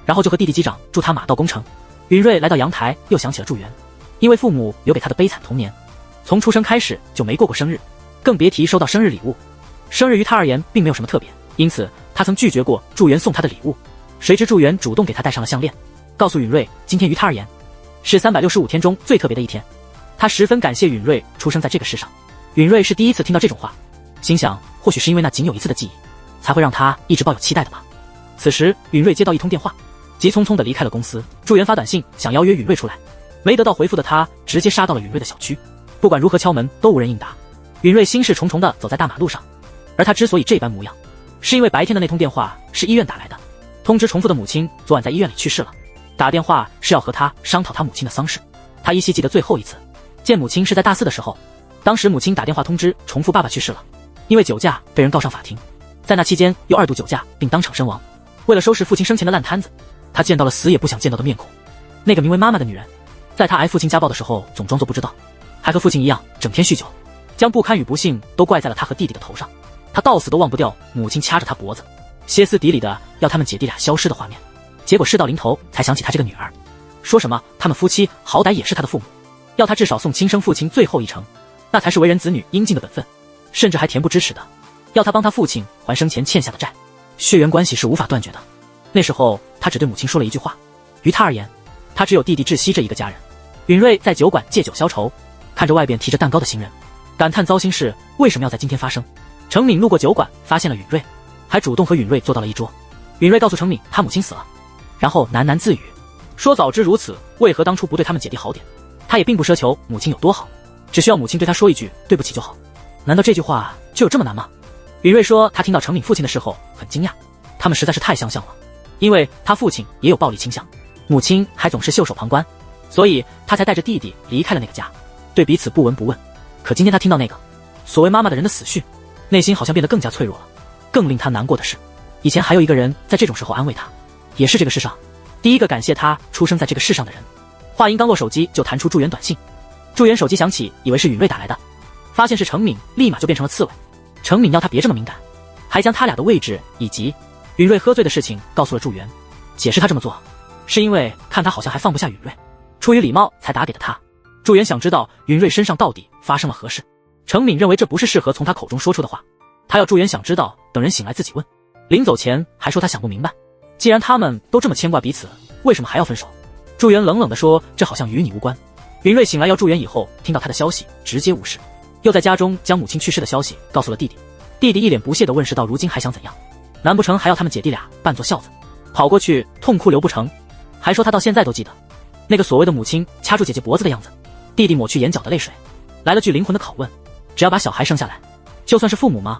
然后就和弟弟击掌祝他马到功成。允瑞来到阳台又想起了祝元因为父母留给他的悲惨童年，从出生开始就没过过生日，更别提收到生日礼物。生日于他而言并没有什么特别，因此他曾拒绝过祝元送他的礼物。谁知祝元主动给他戴上了项链，告诉允瑞今天于他而言是365天中最特别的一天，他十分感谢允瑞出生在这个世上。允瑞是第一次听到这种话，心想或许是因为那仅有一次的记忆才会让他一直抱有期待的吧。此时允瑞接到一通电话，急匆匆地离开了公司。祝元发短信想邀约允瑞出来，没得到回复的他直接杀到了允瑞的小区，不管如何敲门都无人应答。允瑞心事重重地走在大马路上，而他之所以这般模样，是因为白天的那通电话是医院打来的，通知重复的母亲昨晚在医院里去世了，打电话是要和他商讨他母亲的丧事。他依稀记得最后一次见母亲是在大4的时候，当时母亲打电话通知重复爸爸去世了，因为酒驾被人告上法庭，在那期间又2度酒驾并当场身亡。为了收拾父亲生前的烂摊子，他见到了死也不想见到的面孔，那个名为妈妈的女人。在他挨父亲家暴的时候总装作不知道，还和父亲一样整天酗酒，将不堪与不幸都怪在了他和弟弟的头上。他到死都忘不掉母亲掐着他脖子，歇斯底里的要他们姐弟俩消失的画面。结果事到临头才想起他这个女儿，说什么他们夫妻好歹也是他的父母，要他至少送亲生父亲最后一程，那才是为人子女应尽的本分，甚至还恬不知耻的要他帮他父亲还生前欠下的债。血缘关系是无法断绝的。那时候他只对母亲说了一句话，于他而言，他只有弟弟窒息这一个家人。允瑞在酒馆借酒消愁，看着外边提着蛋糕的行人，感叹糟心事为什么要在今天发生。程敏路过酒馆发现了允瑞，还主动和允瑞坐到了一桌。允瑞告诉程敏他母亲死了，然后喃喃自语说早知如此，为何当初不对他们姐弟好点。他也并不奢求母亲有多好，只需要母亲对他说一句对不起就好。难道这句话就有这么难吗？允瑞说他听到程敏父亲的时候很惊讶，他们实在是太相像了，因为他父亲也有暴力倾向，母亲还总是袖手旁观，所以他才带着弟弟离开了那个家，对彼此不闻不问。可今天他听到那个所谓妈妈的人的死讯，内心好像变得更加脆弱了。更令他难过的是，以前还有一个人在这种时候安慰他，也是这个世上第一个感谢他出生在这个世上的人。话音刚落，手机就弹出祝元短信。祝元手机响起，以为是允瑞打来的，发现是程敏，立马就变成了刺猬。程敏要他别这么敏感，还将他俩的位置以及允瑞喝醉的事情告诉了祝元，解释他这么做是因为看他好像还放不下允瑞，出于礼貌才打给的他。祝元想知道允瑞身上到底发生了何事，程敏认为这不是适合从他口中说出的话，他要祝元想知道，等人醒来自己问。临走前还说他想不明白，既然他们都这么牵挂彼此，为什么还要分手？祝元冷冷地说，这好像与你无关。允瑞醒来要祝元以后听到他的消息直接无视，又在家中将母亲去世的消息告诉了弟弟。弟弟一脸不屑地问，事到如今还想怎样？难不成还要他们姐弟俩扮作孝子，跑过去痛哭流不成？还说他到现在都记得那个所谓的母亲掐住姐姐脖子的样子。弟弟抹去眼角的泪水，来了句灵魂的拷问，只要把小孩生下来就算是父母吗？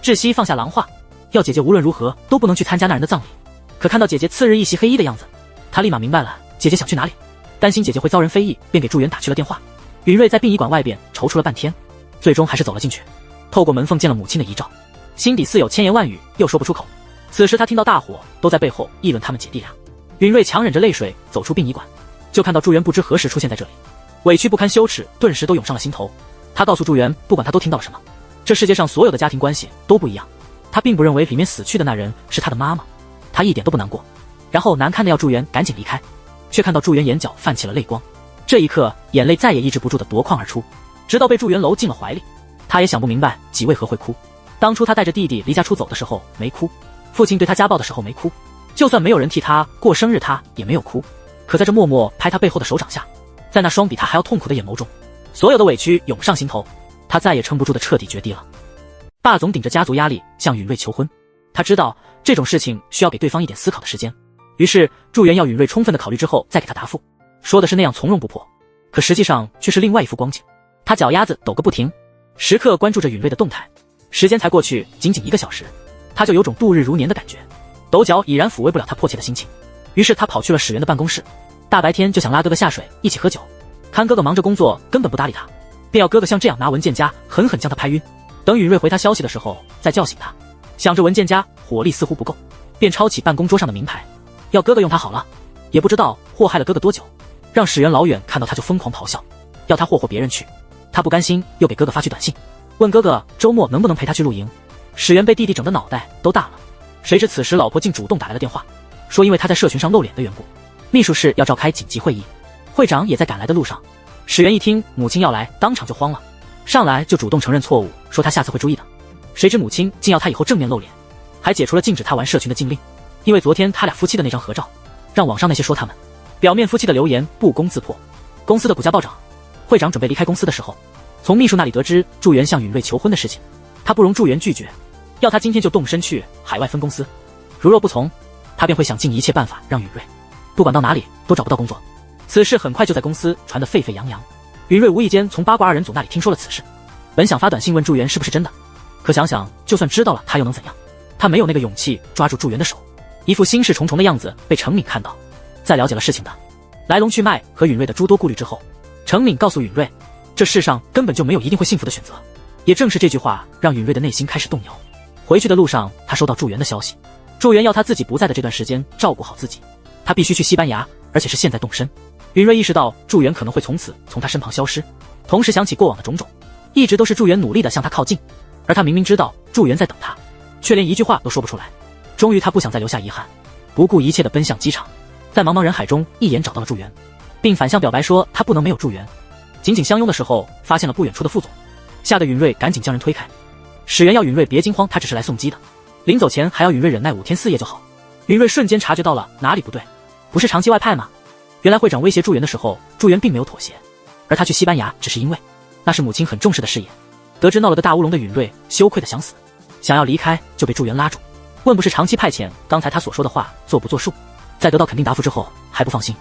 窒息放下狼话，要姐姐无论如何都不能去参加那人的葬礼。可看到姐姐次日一袭黑衣的样子，他立马明白了姐姐想去哪里，担心姐姐会遭人非议，便给祝元打去了电话。允瑞在殡仪馆外边踌躇了半天，最终还是走了进去，透过门缝见了母亲的遗照，心底似有千言万语又说不出口。此时他听到大伙都在背后议论他们姐弟俩。允瑞强忍着泪水走出殡仪馆，就看到祝元不知何时出现在这里，委屈不堪羞耻顿时都涌上了心头。他告诉祝元，不管他都听到了什么，这世界上所有的家庭关系都不一样，他并不认为里面死去的那人是他的妈妈，他一点都不难过。然后难堪的要祝元赶紧离开，却看到祝元眼角泛起了泪光，这一刻眼泪再也抑制不住的夺眶而出，直到被祝元搂进了怀里。他也想不明白己为何会哭，当初他带着弟弟离家出走的时候没哭，父亲对他家暴的时候没哭，就算没有人替他过生日他也没有哭，可在这默默拍他背后的手掌下，在那双比他还要痛苦的眼眸中，所有的委屈涌上心头，他再也撑不住的彻底决堤了。霸总顶着家族压力向允瑞求婚，他知道这种事情需要给对方一点思考的时间，于是祝元要允瑞充分的考虑之后再给他答复，说的是那样从容不迫，可实际上却是另外一副光景。他脚丫子抖个不停，时刻关注着允瑞的动态。时间才过去仅仅1个小时，他就有种度日如年的感觉，抖脚已然抚慰不了他迫切的心情。于是他跑去了史源的办公室，大白天就想拉哥哥下水一起喝酒，看哥哥忙着工作根本不搭理他，便要哥哥像这样拿文件夹狠狠将他拍晕。等允瑞回他消息的时候再叫醒他，想着文件夹火力似乎不够，便抄起办公桌上的名牌要哥哥用它好了。也不知道祸害了哥哥多久，让史源老远看到他就疯狂咆哮，要他霍霍别人去。他不甘心，又给哥哥发去短信，问哥哥周末能不能陪他去露营。史源被弟弟整得脑袋都大了，谁知此时老婆竟主动打来了电话，说因为他在社群上露脸的缘故，秘书室要召开紧急会议，会长也在赶来的路上。史源一听母亲要来，当场就慌了，上来就主动承认错误，说他下次会注意的。谁知母亲竟要他以后正面露脸，还解除了禁止他玩社群的禁令，因为昨天他俩夫妻的那张合照，让网上那些说他们表面夫妻的流言不攻自破。公司的股价暴涨，会长准备离开公司的时候，从秘书那里得知祝元向允瑞求婚的事情，他不容祝元拒绝，要他今天就动身去海外分公司，如若不从，他便会想尽一切办法让允瑞不管到哪里都找不到工作。此事很快就在公司传得沸沸扬扬。允瑞无意间从八卦二人组那里听说了此事，本想发短信问祝元是不是真的，可想想就算知道了他又能怎样，他没有那个勇气抓住祝元的手，一副心事重重的样子被程敏看到。在了解了事情的来龙去脉和允瑞的诸多顾虑之后，程敏告诉允瑞，这世上根本就没有一定会幸福的选择。也正是这句话让允瑞的内心开始动摇。回去的路上，他收到祝元的消息，祝元要他自己不在的这段时间照顾好自己，他必须去西班牙，而且是现在动身。允瑞意识到祝元可能会从此从他身旁消失，同时想起过往的种种，一直都是祝元努力地向他靠近，而他明明知道祝元在等他，却连一句话都说不出来。终于他不想再留下遗憾，不顾一切地奔向机场，在茫茫人海中一眼找到了祝元，并反向表白说他不能没有祝元。紧紧相拥的时候，发现了不远处的副总，吓得允瑞赶紧将人推开。史源要允瑞别惊慌，他只是来送机的，临走前还要允瑞忍耐5天4夜就好。允瑞瞬间察觉到了哪里不对，不是长期外派吗？原来会长威胁祝元的时候，祝元并没有妥协，而他去西班牙只是因为那是母亲很重视的事业。得知闹了个大乌龙的允瑞羞愧的想死，想要离开就被祝元拉住，问不是长期派遣，刚才他所说的话做不作数。在得到肯定答复之后还不放心，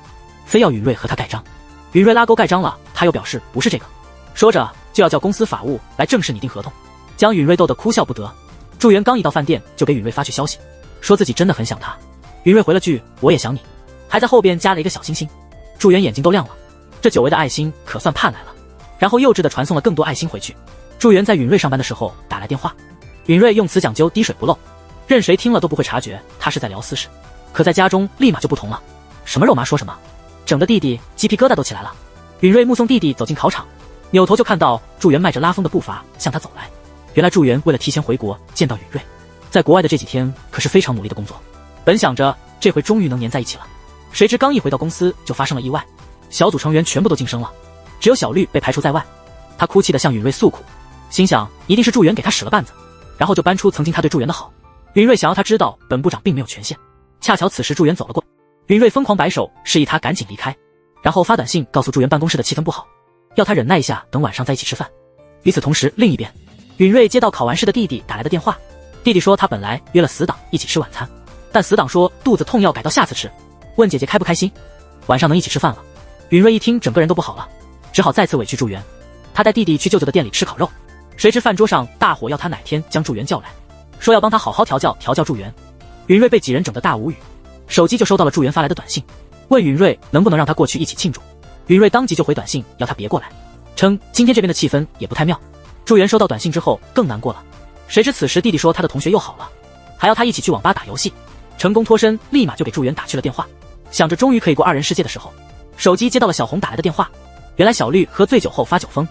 非要允瑞和他盖章。允瑞拉钩盖章了，他又表示不是这个，说着就要叫公司法务来正式拟定合同，将允瑞逗得哭笑不得。祝元刚一到饭店就给允瑞发去消息，说自己真的很想他。允瑞回了句我也想你，还在后边加了一个小星星。祝元眼睛都亮了，这久违的爱心可算盼来了，然后幼稚地传送了更多爱心回去。祝元在允瑞上班的时候打来电话，允瑞用词讲究滴水不漏，任谁听了都不会察觉他是在聊私事，可在家中立马就不同了，什么肉麻说什么，整的弟弟鸡皮疙瘩都起来了。允瑞目送弟弟走进考场，扭头就看到祝元迈着拉风的步伐向他走来。原来祝元为了提前回国见到允瑞，在国外的这几天可是非常努力的工作，本想着这回终于能黏在一起了，谁知刚一回到公司就发生了意外，小组成员全部都晋升了，只有小绿被排除在外。他哭泣地向允瑞诉苦，心想一定是祝元给他使了绊子，然后就搬出曾经他对祝元的好。允瑞想要他知道本部长并没有权限，恰巧此时祝元走了过来，允瑞疯狂摆手示意他赶紧离开，然后发短信告诉祝元办公室的气氛不好，要他忍耐一下，等晚上再一起吃饭。与此同时，另一边允瑞接到考完试的弟弟打来的电话，弟弟说他本来约了死党一起吃晚餐，但死党说肚子痛要改到下次吃，问姐姐开不开心，晚上能一起吃饭了。允瑞一听整个人都不好了，只好再次委屈祝元。他带弟弟去舅舅的店里吃烤肉，谁知饭桌上大伙要他哪天将祝元叫来，说要帮他好好调教祝元。允瑞被几人整得大无语，手机就收到了祝元发来的短信，问允瑞能不能让他过去一起庆祝。允瑞当即就回短信要他别过来，称今天这边的气氛也不太妙。祝元收到短信之后更难过了，谁知此时弟弟说他的同学又好了，还要他一起去网吧打游戏，成功脱身，立马就给祝元打去了电话。想着终于可以过二人世界的时候，手机接到了小红打来的电话，原来小绿喝醉酒后发酒疯，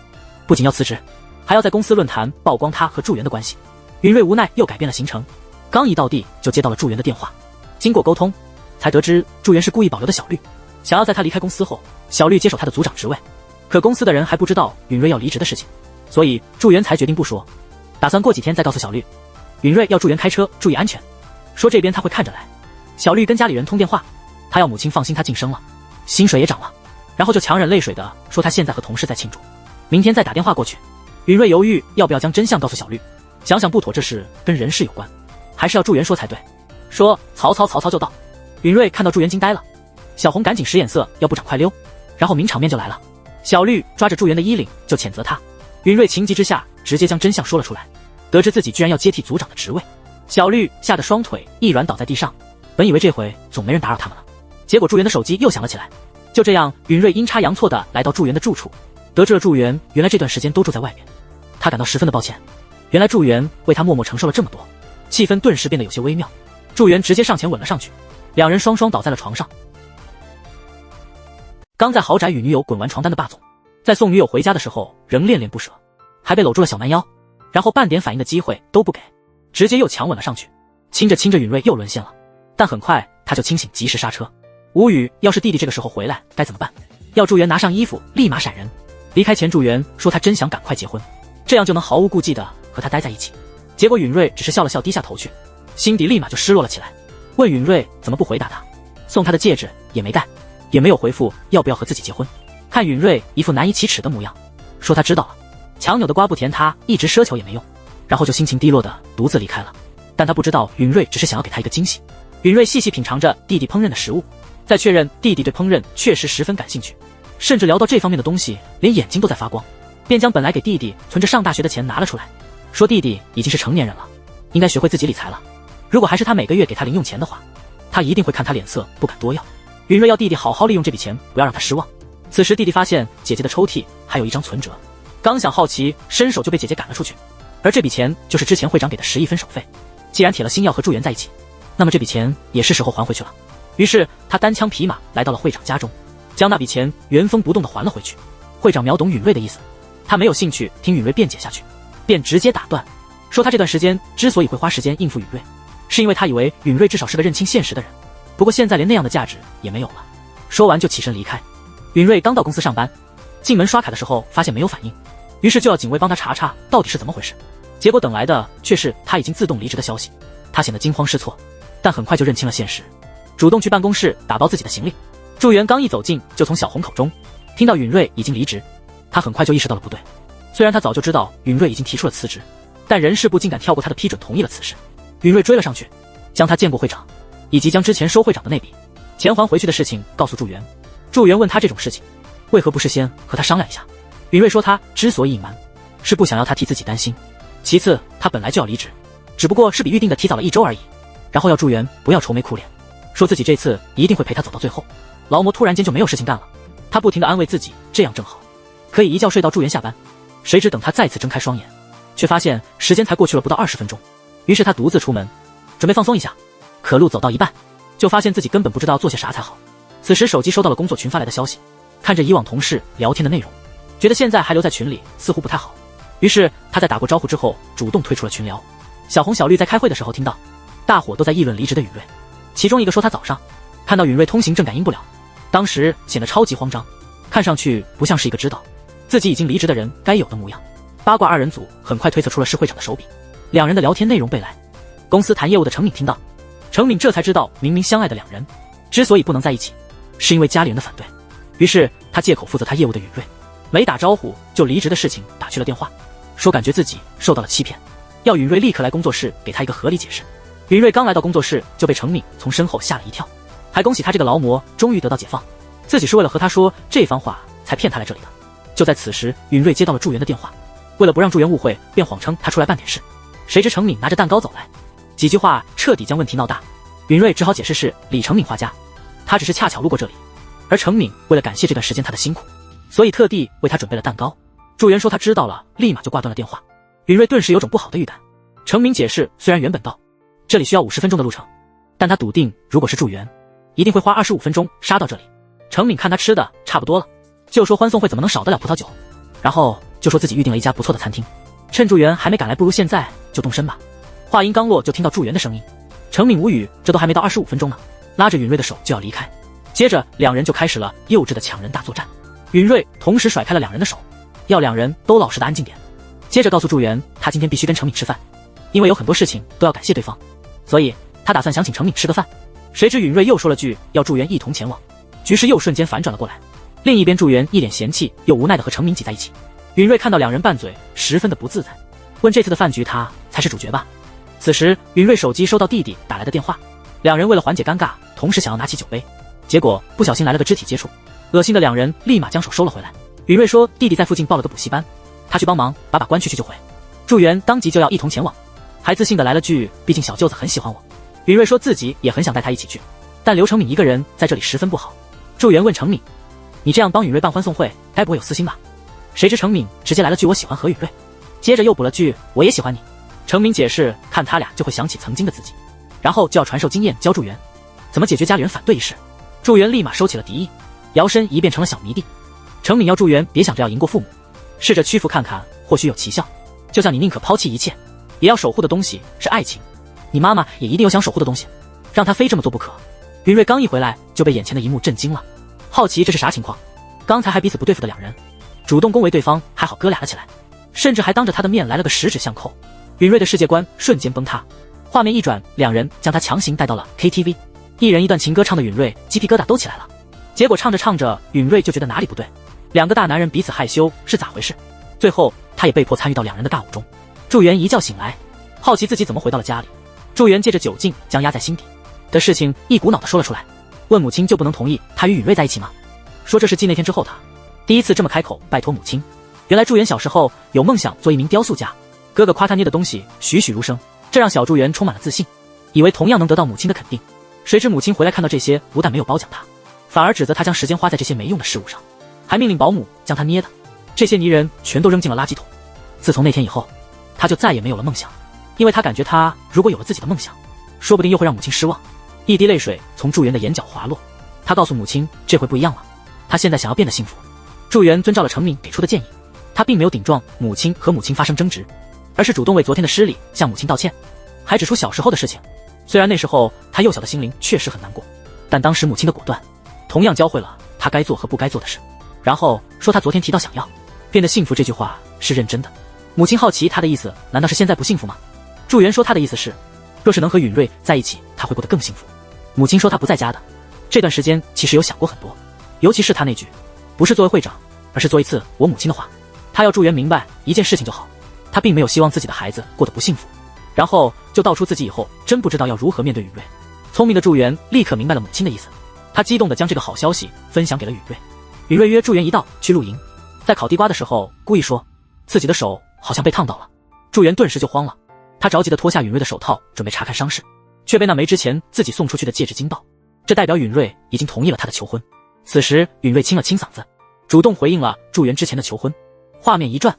不仅要辞职，还要在公司论坛曝光他和祝元的关系。允瑞无奈又改变了行程，刚一到地就接到了祝元的电话，经过沟通才得知祝元是故意保留的小绿，想要在他离开公司后，小绿接手他的组长职位。可公司的人还不知道允瑞要离职的事情，所以祝元才决定不说，打算过几天再告诉小绿。允瑞要祝元开车注意安全，说这边他会看着来。小绿跟家里人通电话，他要母亲放心他晋升了，薪水也涨了，然后就强忍泪水的说他现在和同事在庆祝，明天再打电话过去。允瑞犹豫要不要将真相告诉小绿，想想不妥，这事跟人事有关，还是要祝元说才对。说曹操就到。允瑞看到祝元惊呆了，小红赶紧使眼色要部长快溜，然后名场面就来了。小绿抓着祝元的衣领就谴责他，允瑞情急之下直接将真相说了出来，得知自己居然要接替组长的职位，小绿吓得双腿一软倒在地上，本以为这回总没人打扰他们了，结果祝元的手机又响了起来。就这样，允瑞阴差阳错的来到祝元的住处，得知了祝元原来这段时间都住在外面，他感到十分的抱歉，原来祝元为他默默承受了这么多，气氛顿时变得有些微妙。祝元直接上前吻了上去，两人双双倒在了床上。刚在豪宅与女友滚完床单的霸总，在送女友回家的时候仍恋恋不舍，还被搂住了小蛮腰，然后半点反应的机会都不给，直接又强吻了上去。亲着亲着，允瑞又沦陷了，但很快他就清醒，及时刹车。无语，要是弟弟这个时候回来该怎么办？要祝元拿上衣服立马闪人。离开前祝元说他真想赶快结婚，这样就能毫无顾忌的和他待在一起。结果允瑞只是笑了笑低下头去，心底立马就失落了起来，问允瑞怎么不回答他，送他的戒指也没戴，也没有回复要不要和自己结婚。看允瑞一副难以启齿的模样，说他知道了，强扭的瓜不甜，他一直奢求也没用，然后就心情低落的独自离开了。但他不知道允瑞只是想要给他一个惊喜。允瑞细细品尝着弟弟烹饪的食物，再确认弟弟对烹饪确实十分感兴趣，甚至聊到这方面的东西，连眼睛都在发光，便将本来给弟弟存着上大学的钱拿了出来，说弟弟已经是成年人了，应该学会自己理财了。如果还是他每个月给他零用钱的话，他一定会看他脸色，不敢多要。允瑞要弟弟好好利用这笔钱，不要让他失望。此时弟弟发现姐姐的抽屉还有一张存折，刚想好奇，伸手就被姐姐赶了出去。而这笔钱就是之前会长给的10亿分手费，既然铁了心要和祝元在一起，那么这笔钱也是时候还回去了。于是他单枪匹马来到了会长家中，将那笔钱原封不动地还了回去。会长秒懂允瑞的意思，他没有兴趣听允瑞辩解下去，便直接打断，说他这段时间之所以会花时间应付允瑞，是因为他以为允瑞至少是个认清现实的人，不过现在连那样的价值也没有了。说完就起身离开。允瑞刚到公司上班，进门刷卡的时候发现没有反应，于是就要警卫帮他查查到底是怎么回事。结果等来的却是他已经自动离职的消息。他显得惊慌失措，但很快就认清了现实，主动去办公室打包自己的行李。祝元刚一走近，就从小红口中听到允瑞已经离职，他很快就意识到了不对。虽然他早就知道允瑞已经提出了辞职，但人事部竟敢跳过他的批准同意了此事。允瑞追了上去，将他见过会长以及将之前收会长的那笔钱还回去的事情告诉祝元。祝元问他这种事情为何不事先和他商量一下。允瑞说他之所以隐瞒，是不想要他替自己担心，其次他本来就要离职，只不过是比预定的提早了1周而已。然后要祝元不要愁眉苦脸，说自己这次一定会陪他走到最后。劳模突然间就没有事情干了，他不停地安慰自己，这样正好可以一觉睡到祝元下班。谁知等他再次睁开双眼，却发现时间才过去了不到20分钟。于是他独自出门，准备放松一下，可路走到一半，就发现自己根本不知道做些啥才好。此时手机收到了工作群发来的消息，看着以往同事聊天的内容，觉得现在还留在群里似乎不太好，于是他在打过招呼之后主动退出了群聊。小红小绿在开会的时候听到大伙都在议论离职的允瑞，其中一个说他早上看到允瑞通行证感应不了，当时显得超级慌张，看上去不像是一个知道自己已经离职的人该有的模样。八卦二人组很快推测出了是会长的手笔，两人的聊天内容被来公司谈业务的程敏听到，程敏这才知道明明相爱的两人之所以不能在一起，是因为家里人的反对。于是他借口负责他业务的允瑞没打招呼就离职的事情打去了电话，说感觉自己受到了欺骗，要允瑞立刻来工作室给他一个合理解释。允瑞刚来到工作室就被程敏从身后吓了一跳，还恭喜他这个劳模终于得到解放，自己是为了和他说这番话才骗他来这里的。就在此时，允瑞接到了祝元的电话，为了不让祝元误会，便谎称他出来办点事。谁知程敏拿着蛋糕走来，几句话彻底将问题闹大。允瑞只好解释是李程敏画家，他只是恰巧路过这里，而程敏为了感谢这段时间他的辛苦，所以特地为他准备了蛋糕。祝元说他知道了，立马就挂断了电话。允瑞顿时有种不好的预感。程敏解释，虽然原本到这里需要50分钟的路程，但他笃定如果是祝元，一定会花25分钟杀到这里。程敏看他吃的差不多了，就说欢送会怎么能少得了葡萄酒，然后就说自己预定了一家不错的餐厅，趁祝元还没赶来，不如现在就动身吧。话音刚落，就听到祝元的声音。程敏无语，这都还没到25分钟呢，拉着允瑞的手就要离开。接着两人就开始了幼稚的抢人大作战。允瑞同时甩开了两人的手，要两人都老实的安静点，接着告诉祝元他今天必须跟程敏吃饭，因为有很多事情都要感谢对方，所以他打算想请程敏吃个饭。谁知允瑞又说了句要祝元一同前往，局势又瞬间反转了过来。另一边祝元一脸嫌弃又无奈的和程敏挤在一起。允瑞看到两人拌嘴，十分的不自在，问这次的饭局他才是主角吧。此时允瑞手机收到弟弟打来的电话，两人为了缓解尴尬，同时想要拿起酒杯，结果不小心来了个肢体接触，恶心的两人立马将手收了回来。允瑞说弟弟在附近报了个补习班，他去帮忙把关去就回。祝元当即就要一同前往，还自信的来了句毕竟小舅子很喜欢我。允瑞说自己也很想带他一起去，但刘程敏一个人在这里十分不好。祝元问程敏，你这样帮允瑞办欢送会该不会有私心吧？谁知程敏直接来了句我喜欢何允瑞，接着又补了句我也喜欢你。程敏解释看他俩就会想起曾经的自己，然后就要传授经验教祝元怎么解决家里人反对一事。祝元立马收起了敌意，摇身一变成了小迷弟。程敏要祝元别想着要赢过父母，试着屈服看看或许有奇效，就像你宁可抛弃一切也要守护的东西是爱情，你妈妈也一定有想守护的东西，让她非这么做不可。允瑞刚一回来就被眼前的一幕震惊了，好奇这是啥情况。刚才还彼此不对付的两人主动恭维对方，还好哥俩了起来，甚至还当着他的面来了个十指相扣。允瑞的世界观瞬间崩塌，画面一转，两人将他强行带到了 KTV， 一人一段情歌，唱的允瑞鸡皮疙瘩都起来了。结果唱着唱着，允瑞就觉得哪里不对，两个大男人彼此害羞是咋回事？最后他也被迫参与到两人的大舞中。祝元一觉醒来，好奇自己怎么回到了家里。祝元借着酒劲将压在心底的事情一股脑的说了出来。问母亲就不能同意他与允瑞在一起吗？说这是继那天之后他第一次这么开口拜托母亲。原来祝元小时候有梦想做一名雕塑家，哥哥夸他捏的东西栩栩如生，这让小祝元充满了自信，以为同样能得到母亲的肯定。谁知母亲回来看到这些，不但没有褒奖他，反而指责他将时间花在这些没用的事物上，还命令保姆将他捏的这些泥人全都扔进了垃圾桶。自从那天以后，他就再也没有了梦想，因为他感觉他如果有了自己的梦想，说不定又会让母亲失望。一滴泪水从祝元的眼角滑落，他告诉母亲这回不一样了，他现在想要变得幸福。祝元遵照了程敏给出的建议，他并没有顶撞母亲和母亲发生争执，而是主动为昨天的失礼向母亲道歉，还指出小时候的事情。虽然那时候他幼小的心灵确实很难过，但当时母亲的果断同样教会了他该做和不该做的事。然后说他昨天提到想要变得幸福这句话是认真的。母亲好奇他的意思难道是现在不幸福吗？祝元说他的意思是，若是能和允瑞在一起，他会过得更幸福。母亲说他不在家的这段时间其实有想过很多，尤其是他那句不是作为会长，而是做一次我母亲的话。他要祝元明白一件事情就好，他并没有希望自己的孩子过得不幸福。然后就道出自己以后真不知道要如何面对允瑞。聪明的祝元立刻明白了母亲的意思，他激动地将这个好消息分享给了允瑞。允瑞约祝元一道去露营，在烤地瓜的时候故意说自己的手好像被烫到了，祝元顿时就慌了，他着急地脱下允瑞的手套准备查看伤势，却被那枚之前自己送出去的戒指惊到，这代表允瑞已经同意了他的求婚。此时允瑞清了清嗓子，主动回应了祝元之前的求婚。画面一转，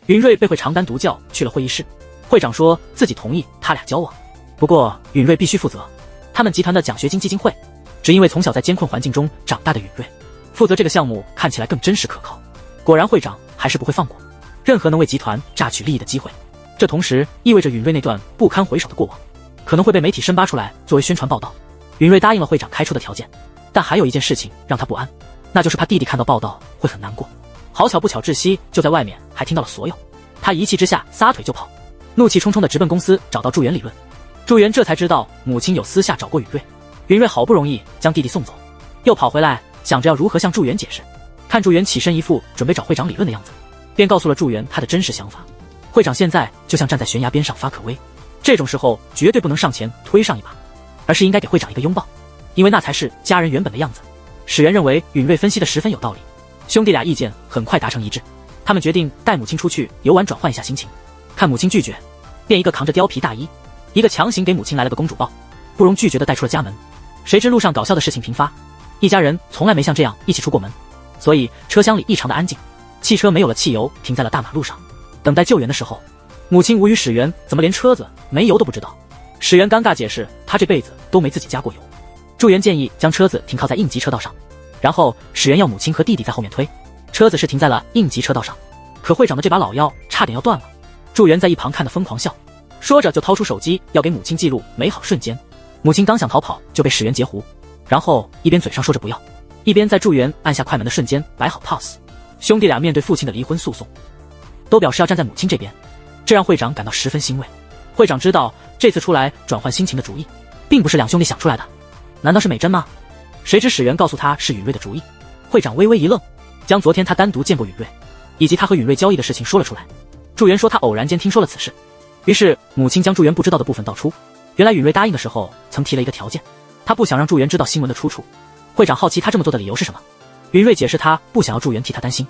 允瑞被会长单独叫去了会议室，会长说自己同意他俩交往，不过允瑞必须负责他们集团的奖学金基金会，只因为从小在艰困环境中长大的允瑞负责这个项目看起来更真实可靠。果然会长还是不会放过任何能为集团榨取利益的机会，这同时意味着允瑞那段不堪回首的过往可能会被媒体深扒出来作为宣传报道。允瑞答应了会长开出的条件，但还有一件事情让他不安，那就是怕弟弟看到报道会很难过。好巧不巧，窒息就在外面还听到了所有，他一气之下撒腿就跑，怒气冲冲地直奔公司找到祝元理论。祝元这才知道母亲有私下找过允瑞，允瑞好不容易将弟弟送走，又跑回来想着要如何向祝元解释。看祝元起身一副准备找会长理论的样子，便告诉了祝元他的真实想法。会长现在就像站在悬崖边上发可威，这种时候绝对不能上前推上一把，而是应该给会长一个拥抱，因为那才是家人原本的样子。史源认为允瑞分析的十分有道理，兄弟俩意见很快达成一致，他们决定带母亲出去游玩转换一下心情。看母亲拒绝，便一个扛着貂皮大衣，一个强行给母亲来了个公主抱，不容拒绝地带出了家门。谁知路上搞笑的事情频发，一家人从来没像这样一起出过门，所以车厢里异常的安静，汽车没有了汽油停在了大马路上。等待救援的时候，母亲无语史源怎么连车子没油都不知道。史源尴尬解释他这辈子都没自己加过油。祝元建议将车子停靠在应急车道上，然后史源要母亲和弟弟在后面推，车子是停在了应急车道上，可会长的这把老腰差点要断了。祝元在一旁看得疯狂笑，说着就掏出手机要给母亲记录美好瞬间。母亲刚想逃跑就被史源截胡，然后一边嘴上说着不要，一边在祝元按下快门的瞬间摆好 pose。 兄弟俩面对父亲的离婚诉讼都表示要站在母亲这边，这让会长感到十分欣慰。会长知道这次出来转换心情的主意并不是两兄弟想出来的，难道是美珍吗？谁知史源告诉他是允瑞的主意。会长微微一愣，将昨天他单独见过允瑞以及他和允瑞交易的事情说了出来。祝元说他偶然间听说了此事，于是母亲将祝元不知道的部分道出。原来允瑞答应的时候曾提了一个条件，他不想让祝元知道新闻的出处。会长好奇他这么做的理由是什么，允瑞解释他不想要祝元替他担心。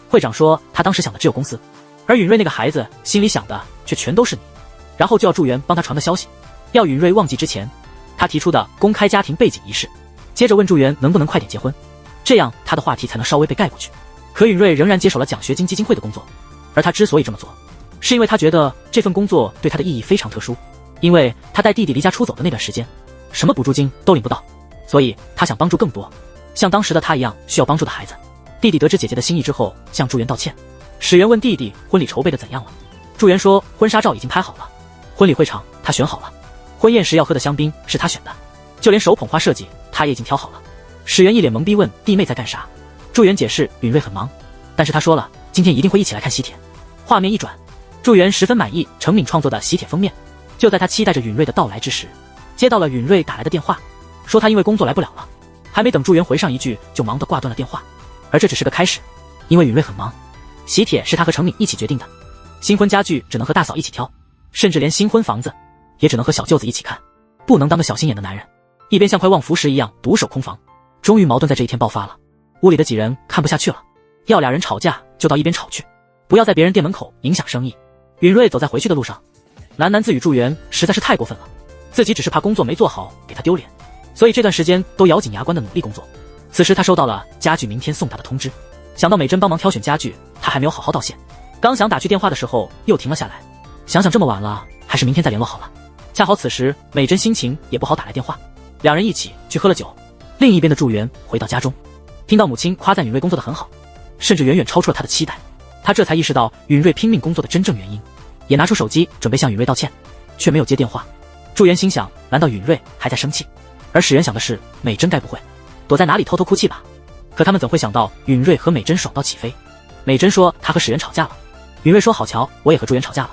会长说他当时想的只有公司，而允瑞那个孩子心里想的却全都是你，然后就要祝元帮他传个消息，要允瑞忘记之前他提出的公开家庭背景仪式，接着问祝元能不能快点结婚，这样他的话题才能稍微被盖过去。可允瑞仍然接手了奖学金基金会的工作，而他之所以这么做，是因为他觉得这份工作对他的意义非常特殊，因为他带弟弟离家出走的那段时间什么补助金都领不到，所以他想帮助更多像当时的他一样需要帮助的孩子。弟弟得知姐姐的心意之后向祝元道歉。史源问弟弟婚礼筹备的怎样了，祝元说婚纱照已经拍好了，婚礼会场他选好了，婚宴时要喝的香槟是他选的，就连手捧花设计他也已经挑好了。史源一脸懵逼问弟妹在干啥，祝元解释允瑞很忙，但是他说了今天一定会一起来看喜帖。画面一转，祝元十分满意程敏创作的喜帖封面。就在他期待着允瑞的到来之时，接到了允瑞打来的电话，说他因为工作来不了了。还没等祝元回上一句就忙得挂断了电话。而这只是个开始，因为允瑞很忙，喜帖是他和程敏一起决定的，新婚家具只能和大嫂一起挑，甚至连新婚房子也只能和小舅子一起看，不能当个小心眼的男人一边像块望福石一样独守空房。终于矛盾在这一天爆发了，屋里的几人看不下去了，要俩人吵架就到一边吵去，不要在别人店门口影响生意。允瑞走在回去的路上，喃喃自语祝元实在是太过分了，自己只是怕工作没做好给他丢脸，所以这段时间都咬紧牙关的努力工作。此时他收到了家具明天送达的通知，想到美珍帮忙挑选家具，他还没有好好道谢，刚想打去电话的时候又停了下来，想想这么晚了，还是明天再联络好了。恰好此时美珍心情也不好打来电话，两人一起去喝了酒。另一边的祝元回到家中，听到母亲夸赞允瑞工作得很好，甚至远远超出了他的期待，他这才意识到允瑞拼命工作的真正原因，也拿出手机准备向允瑞道歉，却没有接电话。祝元心想，难道允瑞还在生气？而史元想的是，美珍该不会躲在哪里偷偷哭泣吧？可他们怎会想到允瑞和美珍爽到起飞？美珍说她和史元吵架了，允瑞说好巧，我也和祝元吵架了，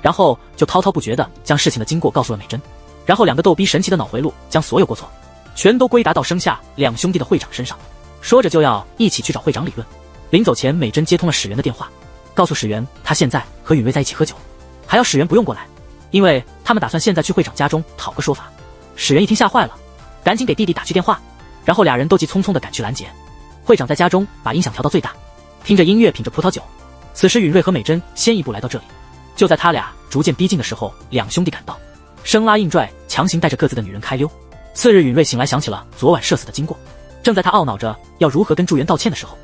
然后就滔滔不绝地将事情的经过告诉了美珍，然后两个逗逼神奇的脑回路将所有过错全都归达到生下两兄弟的会长身上，说着就要一起去找会长理论。临走前，美珍接通了史元的电话，告诉史元他现在和允瑞在一起喝酒，还要史元不用过来，因为他们打算现在去会长家中讨个说法。史元一听吓坏了，赶紧给弟弟打去电话，然后俩人都急匆匆地赶去拦截。会长在家中把音响调到最大，听着音乐品着葡萄酒。此时允瑞和美珍先一步来到这里，就在他俩逐渐逼近的时候，两兄弟赶到，生拉硬拽，强行带着各自的女人开溜。次日允瑞醒来想起了昨晚社死的经过，正在他懊恼着要如何跟祝元道歉的时候，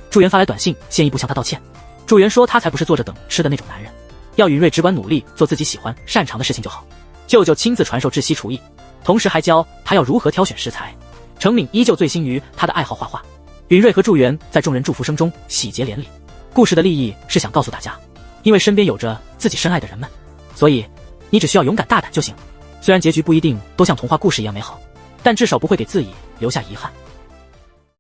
祝元发来短信先一步向他道歉。祝元说他才不是坐着等吃的那种男人，要允瑞只管努力做自己喜欢擅长的事情就好。舅舅亲自传授窒息厨艺，同时还教他要如何挑选食材。程敏依旧醉心于他的爱好画画。允瑞和祝元在众人祝福声中喜结连理。故事的立意是想告诉大家，因为身边有着自己深爱的人们，所以你只需要勇敢大胆就行。虽然结局不一定都像童话故事一样美好，但至少不会给自己留下遗憾。